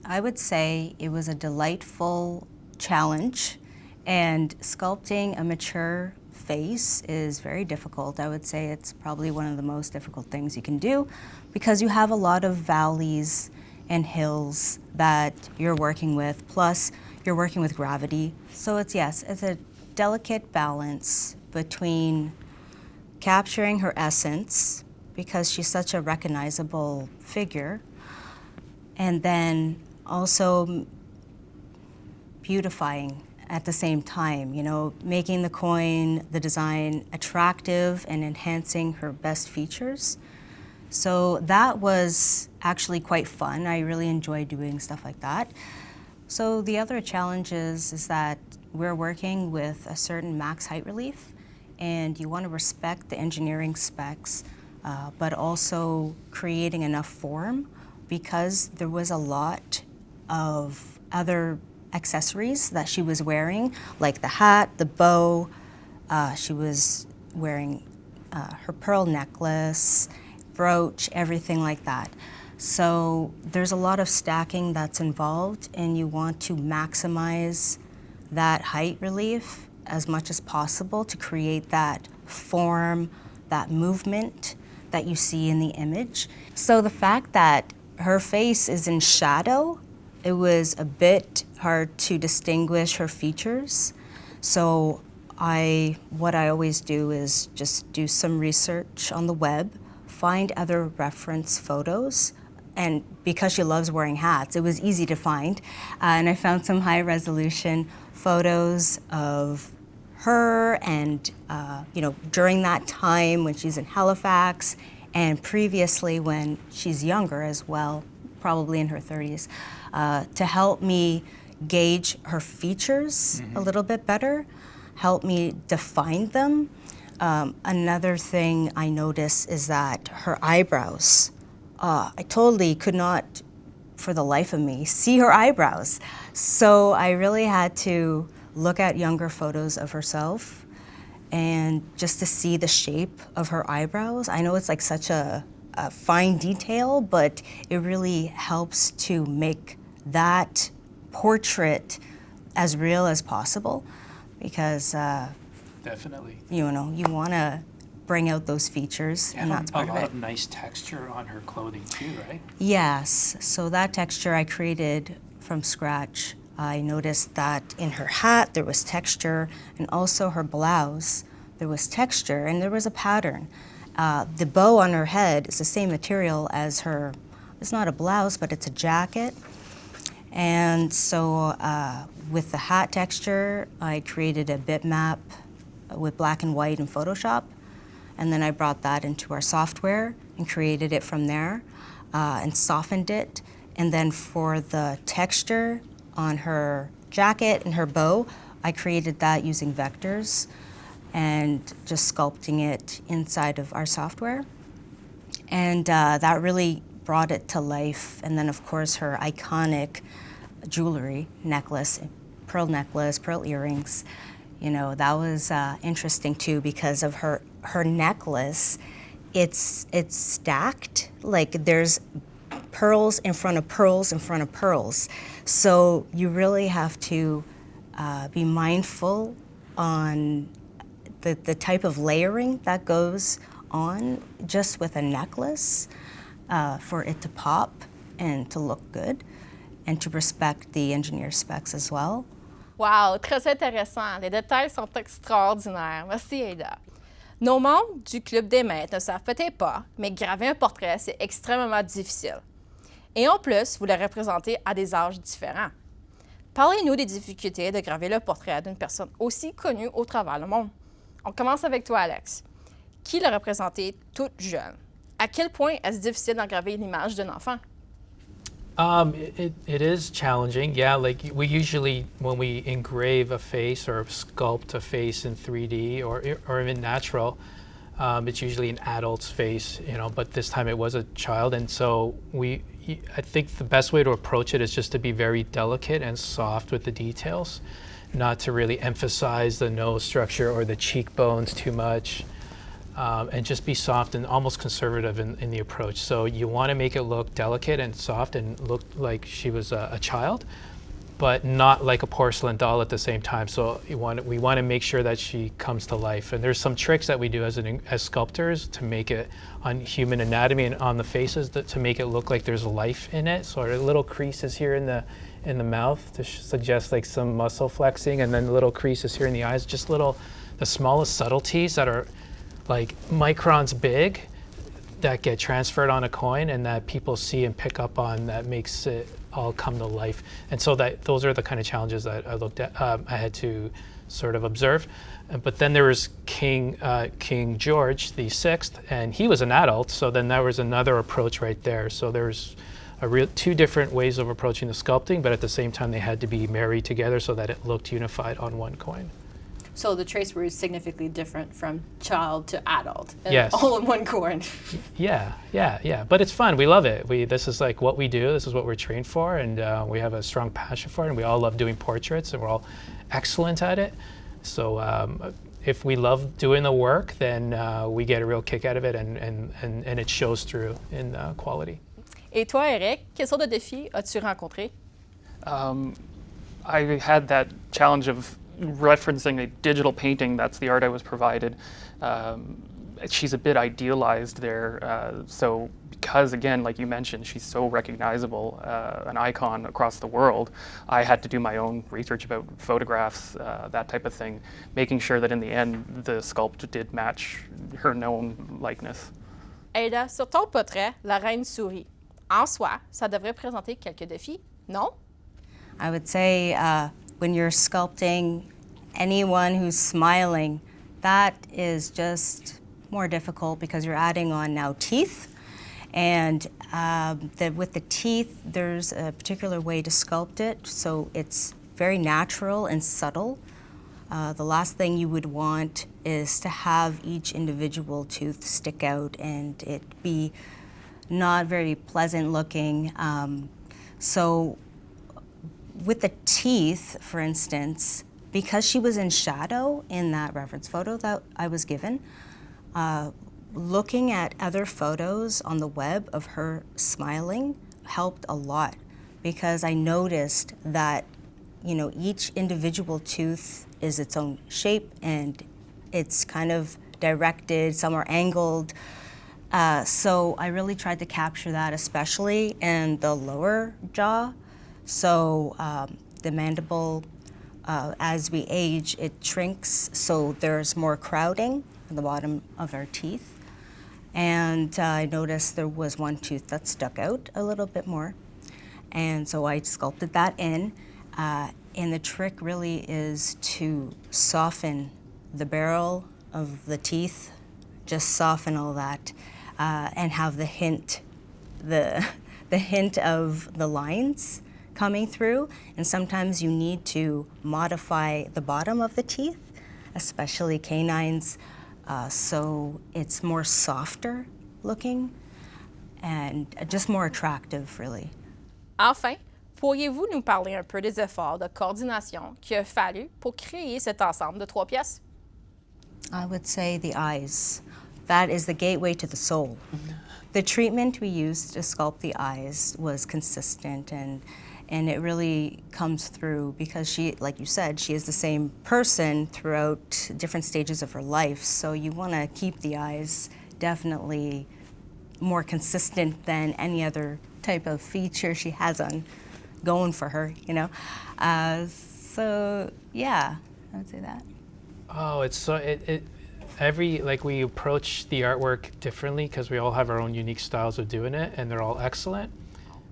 I would say it was a delightful challenge, and sculpting a mature face is very difficult. I would say it's probably one of the most difficult things you can do because you have a lot of valleys and hills that you're working with, plus you're working with gravity. So it's a delicate balance between capturing her essence because she's such a recognizable figure, and then also beautifying at the same time, you know, making the coin, the design attractive and enhancing her best features. So that was actually quite fun. I really enjoy doing stuff like that. So the other challenge is that we're working with a certain max height relief, and you want to respect the engineering specs, but also creating enough form, because there was a lot of other accessories that she was wearing, like the hat, the bow. She was wearing her pearl necklace, brooch, everything like that. So there's a lot of stacking that's involved, and you want to maximize that height relief as much as possible to create that form, that movement that you see in the image. So the fact that her face is in shadow, it was a bit hard to distinguish her features. So what I always do is just do some research on the web, find other reference photos, and because she loves wearing hats, it was easy to find. And I found some high resolution photos of her and, you know, during that time when she's in Halifax, and previously when she's younger as well, probably in her 30s, to help me gauge her features a little bit better, help me define them. Another thing I noticed is that her eyebrows, I totally could not, for the life of me, see her eyebrows. So I really had to look at younger photos of herself and just to see the shape of her eyebrows. I know it's like such a fine detail, but it really helps to make that portrait as real as possible, because Definitely. you know, you want to bring out those features, and that's part a of lot it. of nice texture on her clothing too, right? Yes, so that texture I created from scratch. I noticed that in her hat there was texture, and also her blouse there was texture, and there was a pattern. The bow on her head is the same material as her, it's not a blouse, but it's a jacket. And so with the hat texture, I created a bitmap with black and white in Photoshop. And then I brought that into our software and created it from there and softened it. And then for the texture on her jacket and her bow, I created that using vectors and just sculpting it inside of our software. And that really brought it to life. And then of course her iconic jewelry, necklace, pearl earrings, you know, that was interesting too, because of her necklace. It's stacked, like there's pearls in front of pearls in front of pearls. So you really have to be mindful on the type of layering that goes on just with a necklace for it to pop and to look good, and to respect the engineer specs as well. Wow, très intéressant. Les détails sont extraordinaires. Merci, Ada. Nos membres du Club des maîtres ne savent peut-être pas, mais graver un portrait, c'est extrêmement difficile. Et en plus, vous le représentez à des âges différents. Parlez-nous des difficultés de graver le portrait d'une personne aussi connue au travers le monde. On commence avec toi, Alex. Qui l'a représenté toute jeune? À quel point est-ce difficile d'engraver l'image d'un enfant? It is challenging, yeah. Like we usually, when we engrave a face or sculpt a face in 3D or even natural, it's usually an adult's face, you know. But this time it was a child, and so I think the best way to approach it is just to be very delicate and soft with the details, not to really emphasize the nose structure or the cheekbones too much. And just be soft and almost conservative in the approach. So you want to make it look delicate and soft and look like she was a child, but not like a porcelain doll at the same time. So we want to make sure that she comes to life. And there's some tricks that we do as sculptors to make it on human anatomy and on the faces to make it look like there's life in it. So our little creases here in the mouth to suggest like some muscle flexing, and then little creases here in the eyes, just the smallest subtleties that are like microns big, that get transferred on a coin and that people see and pick up on that makes it all come to life. And so those are the kind of challenges that I looked at. I had to sort of observe. But then there was King George VI, and he was an adult, so then there was another approach right there. So there's two different ways of approaching the sculpting, but at the same time they had to be married together so that it looked unified on one coin. So the trace were significantly different from child to adult, and yes. all in one coin. Yeah. But it's fun. We love it. This is like what we do. This is what we're trained for, and we have a strong passion for it. And we all love doing portraits, and we're all excellent at it. So if we love doing the work, then we get a real kick out of it, and it shows through in quality. Et toi, Eric, quelle sorte de défis as-tu rencontré? I had that challenge of referencing a digital painting. That's the art I was provided. She's a bit idealized there. So because, again, like you mentioned, she's so recognizable, an icon across the world, I had to do my own research about photographs, that type of thing, making sure that in the end, the sculpt did match her known likeness. Ada, sur ton portrait, la reine sourit. En soi, ça devrait présenter quelques défis, non? I would say when you're sculpting anyone who's smiling, that is just more difficult because you're adding on now teeth. And with the teeth, there's a particular way to sculpt it, so it's very natural and subtle. The last thing you would want is to have each individual tooth stick out and it be not very pleasant looking. So with the teeth, for instance, because she was in shadow in that reference photo that I was given, looking at other photos on the web of her smiling helped a lot because I noticed that, you know, each individual tooth is its own shape and it's kind of directed, some are angled. So I really tried to capture that, especially in the lower jaw. So the mandible, as we age, it shrinks, so there's more crowding at the bottom of our teeth. And I noticed there was one tooth that stuck out a little bit more. And so I sculpted that in. And the trick really is to soften the barrel of the teeth, just soften all that, and have the hint of the lines coming through. And sometimes you need to modify the bottom of the teeth, especially canines, so it's more softer looking and just more attractive, really. Enfin, pourriez-vous nous parler un peu des efforts de coordination qu'il a fallu pour créer cet ensemble de 3 pièces? I would say the eyes. That is the gateway to the soul. The treatment we used to sculpt the eyes was consistent and it really comes through because she, like you said, she is the same person throughout different stages of her life. So you want to keep the eyes definitely more consistent than any other type of feature she has on going for her, you know. So yeah, I would say that. Oh, it's so we approach the artwork differently because we all have our own unique styles of doing it, and they're all excellent.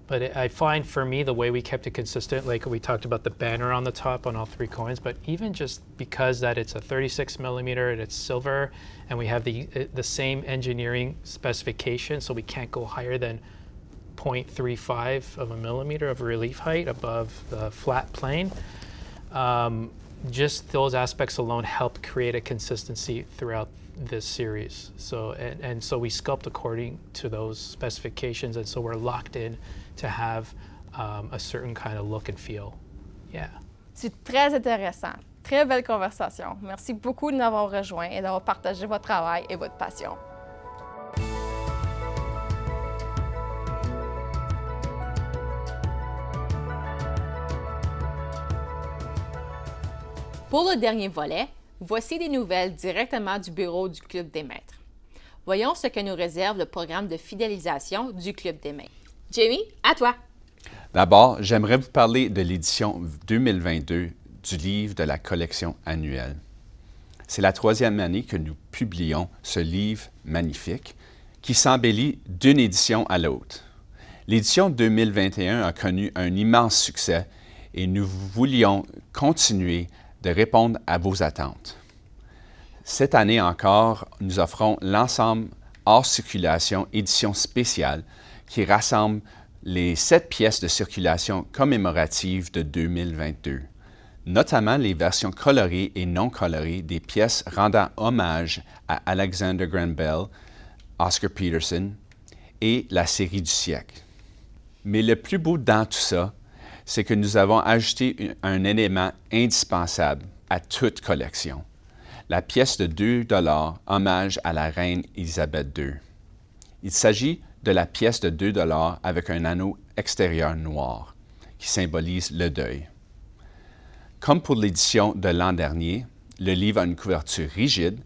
But I find for me the way we kept it consistent, like we talked about the banner on the top on all 3 coins, but even just because that it's a 36 millimeter and it's silver, and we have the same engineering specification, so we can't go higher than 0.35 of a millimeter of relief height above the flat plane. Just those aspects alone help create a consistency throughout this series. So and so we sculpt according to those specifications, and so we're locked in to have a certain kind of look and feel. Yeah. C'est très intéressant. Très belle conversation. Merci beaucoup de nous avoir rejoints et d'avoir partagé votre travail et votre passion. Pour le dernier volet, voici des nouvelles directement du bureau du Club des maîtres. Voyons ce que nous réserve le programme de fidélisation du Club des maîtres. Jamie, à toi! D'abord, j'aimerais vous parler de l'édition 2022 du livre de la collection annuelle. C'est la 3e année que nous publions ce livre magnifique qui s'embellit d'une édition à l'autre. L'édition 2021 a connu un immense succès et nous voulions continuer de répondre à vos attentes. Cette année encore, nous offrons l'ensemble hors circulation édition spéciale qui rassemble les 7 pièces de circulation commémoratives de 2022, notamment les versions colorées et non colorées des pièces rendant hommage à Alexander Graham Bell, Oscar Peterson et la série du siècle. Mais le plus beau dans tout ça, c'est que nous avons ajouté un élément indispensable à toute collection, la pièce de 2 $ hommage à la reine Élisabeth II. Il s'agit de la pièce de 2 $ avec un anneau extérieur noir qui symbolise le deuil. Comme pour l'édition de l'an dernier, le livre a une couverture rigide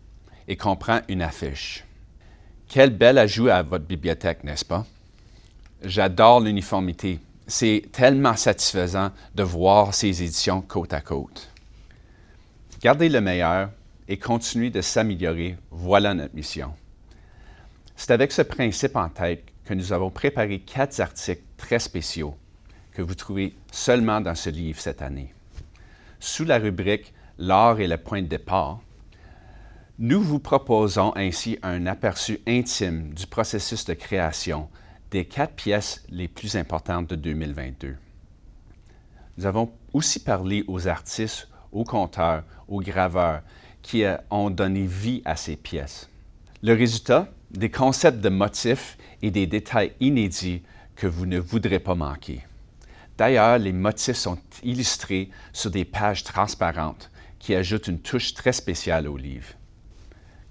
et comprend une affiche. Quel bel ajout à votre bibliothèque, n'est-ce pas? J'adore l'uniformité. C'est tellement satisfaisant de voir ces éditions côte à côte. Gardez le meilleur et continuez de s'améliorer, voilà notre mission. C'est avec ce principe en tête que nous avons préparé 4 articles très spéciaux que vous trouvez seulement dans ce livre cette année. Sous la rubrique « L'art et le point de départ », nous vous proposons ainsi un aperçu intime du processus de création des 4 pièces les plus importantes de 2022. Nous avons aussi parlé aux artistes, aux conteurs, aux graveurs qui ont donné vie à ces pièces. Le résultat, des concepts de motifs et des détails inédits que vous ne voudrez pas manquer. D'ailleurs, les motifs sont illustrés sur des pages transparentes qui ajoutent une touche très spéciale au livre.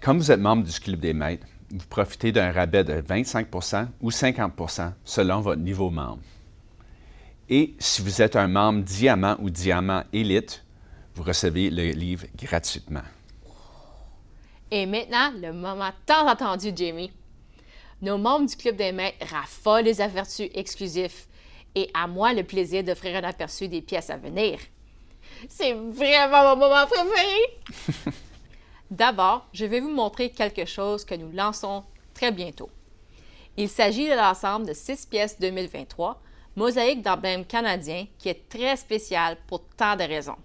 Comme vous êtes membre du Club des Maîtres, vous profitez d'un rabais de 25 % ou 50 % selon votre niveau membre. Et si vous êtes un membre Diamant ou Diamant Élite, vous recevez le livre gratuitement. Et maintenant, le moment tant attendu, Jamie. Nos membres du Club des Maîtres raffolent les aperçus exclusifs et à moi le plaisir d'offrir un aperçu des pièces à venir. C'est vraiment mon moment préféré! D'abord, je vais vous montrer quelque chose que nous lançons très bientôt. Il s'agit de l'ensemble de 6 pièces 2023, mosaïque d'emblème canadien, qui est très spécial pour tant de raisons.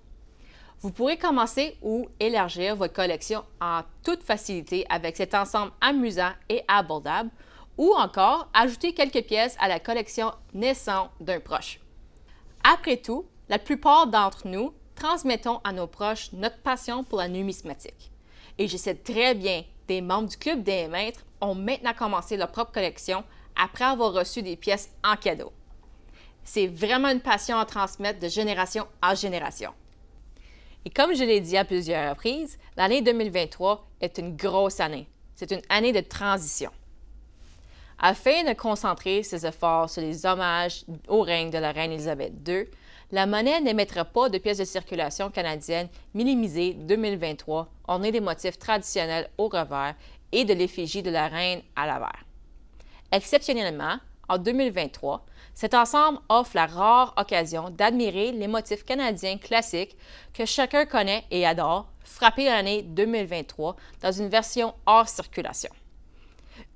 Vous pourrez commencer ou élargir votre collection en toute facilité avec cet ensemble amusant et abordable, ou encore ajouter quelques pièces à la collection naissante d'un proche. Après tout, la plupart d'entre nous transmettons à nos proches notre passion pour la numismatique. Et je sais très bien, des membres du Club des Maîtres ont maintenant commencé leur propre collection après avoir reçu des pièces en cadeau. C'est vraiment une passion à transmettre de génération en génération. Et comme je l'ai dit à plusieurs reprises, l'année 2023 est une grosse année. C'est une année de transition. Afin de concentrer ses efforts sur les hommages au règne de la reine Élisabeth II, la monnaie n'émettra pas de pièces de circulation canadienne minimisées 2023 ornées des motifs traditionnels au revers et de l'effigie de la reine à l'avers. Exceptionnellement, en 2023, cet ensemble offre la rare occasion d'admirer les motifs canadiens classiques que chacun connaît et adore, frappés l'année 2023 dans une version hors circulation.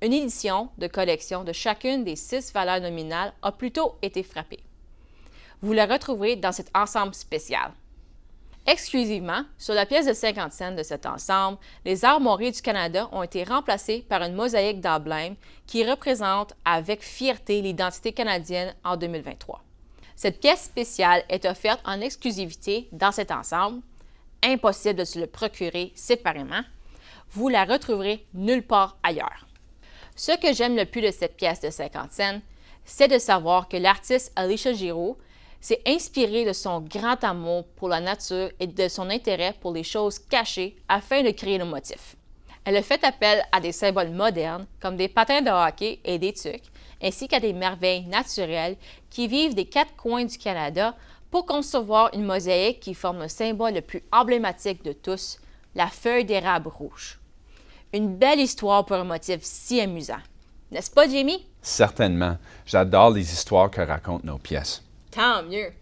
Une édition de collection de chacune des 6 valeurs nominales a plutôt été frappée. Vous la retrouverez dans cet ensemble spécial. Exclusivement, sur la pièce de 50 cents de cet ensemble, les armoiries du Canada ont été remplacées par une mosaïque d'emblèmes qui représente avec fierté l'identité canadienne en 2023. Cette pièce spéciale est offerte en exclusivité dans cet ensemble. Impossible de se le procurer séparément. Vous la retrouverez nulle part ailleurs. Ce que j'aime le plus de cette pièce de 50 cents, c'est de savoir que l'artiste Alicia Giraud s'est inspirée de son grand amour pour la nature et de son intérêt pour les choses cachées afin de créer le motif. Elle a fait appel à des symboles modernes comme des patins de hockey et des tucs, ainsi qu'à des merveilles naturelles qui vivent des 4 coins du Canada pour concevoir une mosaïque qui forme le symbole le plus emblématique de tous, la feuille d'érable rouge. Une belle histoire pour un motif si amusant. N'est-ce pas, Jamie? Certainement. J'adore les histoires que racontent nos pièces. Tant mieux,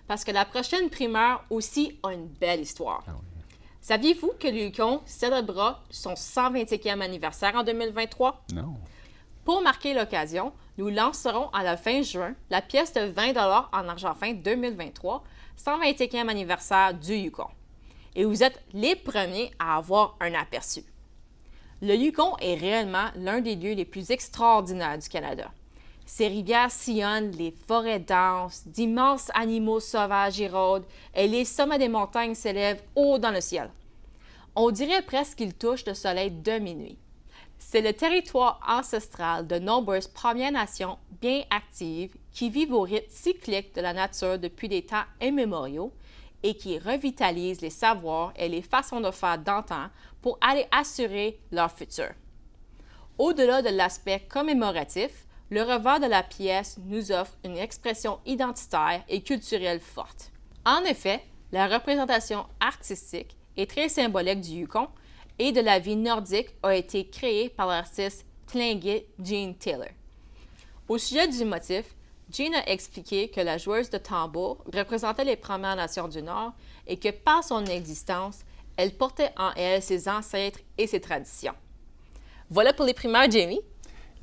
parce que la prochaine primeur aussi a une belle histoire. Ah oui. Saviez-vous que Yukon célébrera son 125e anniversaire en 2023? Non. Pour marquer l'occasion, nous lancerons à la fin juin la pièce de 20 $ en argent fin 2023, 125e anniversaire du Yukon. Et vous êtes les premiers à avoir un aperçu. Le Yukon est réellement l'un des lieux les plus extraordinaires du Canada. Ses rivières sillonnent les forêts denses, d'immenses animaux sauvages y rôdent et les sommets des montagnes s'élèvent haut dans le ciel. On dirait presque qu'ils touchent le soleil de minuit. C'est le territoire ancestral de nombreuses Premières Nations bien actives qui vivent au rythme cyclique de la nature depuis des temps immémoriaux et qui revitalisent les savoirs et les façons de faire d'antan pour aller assurer leur futur. Au-delà de l'aspect commémoratif, le revers de la pièce nous offre une expression identitaire et culturelle forte. En effet, la représentation artistique est très symbolique du Yukon et de la vie nordique a été créée par l'artiste Tlingit Jean Taylor. Au sujet du motif, Jean a expliqué que la joueuse de tambour représentait les Premières Nations du Nord et que par son existence, elle portait en elle ses ancêtres et ses traditions. Voilà pour les primaires, Jamie.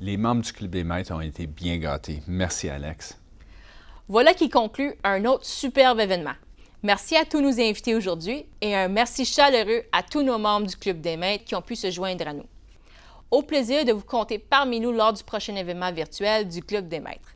Les membres du Club des Maîtres ont été bien gâtés. Merci, Alex. Voilà qui conclut un autre superbe événement. Merci à tous nos invités aujourd'hui et un merci chaleureux à tous nos membres du Club des Maîtres qui ont pu se joindre à nous. Au plaisir de vous compter parmi nous lors du prochain événement virtuel du Club des Maîtres.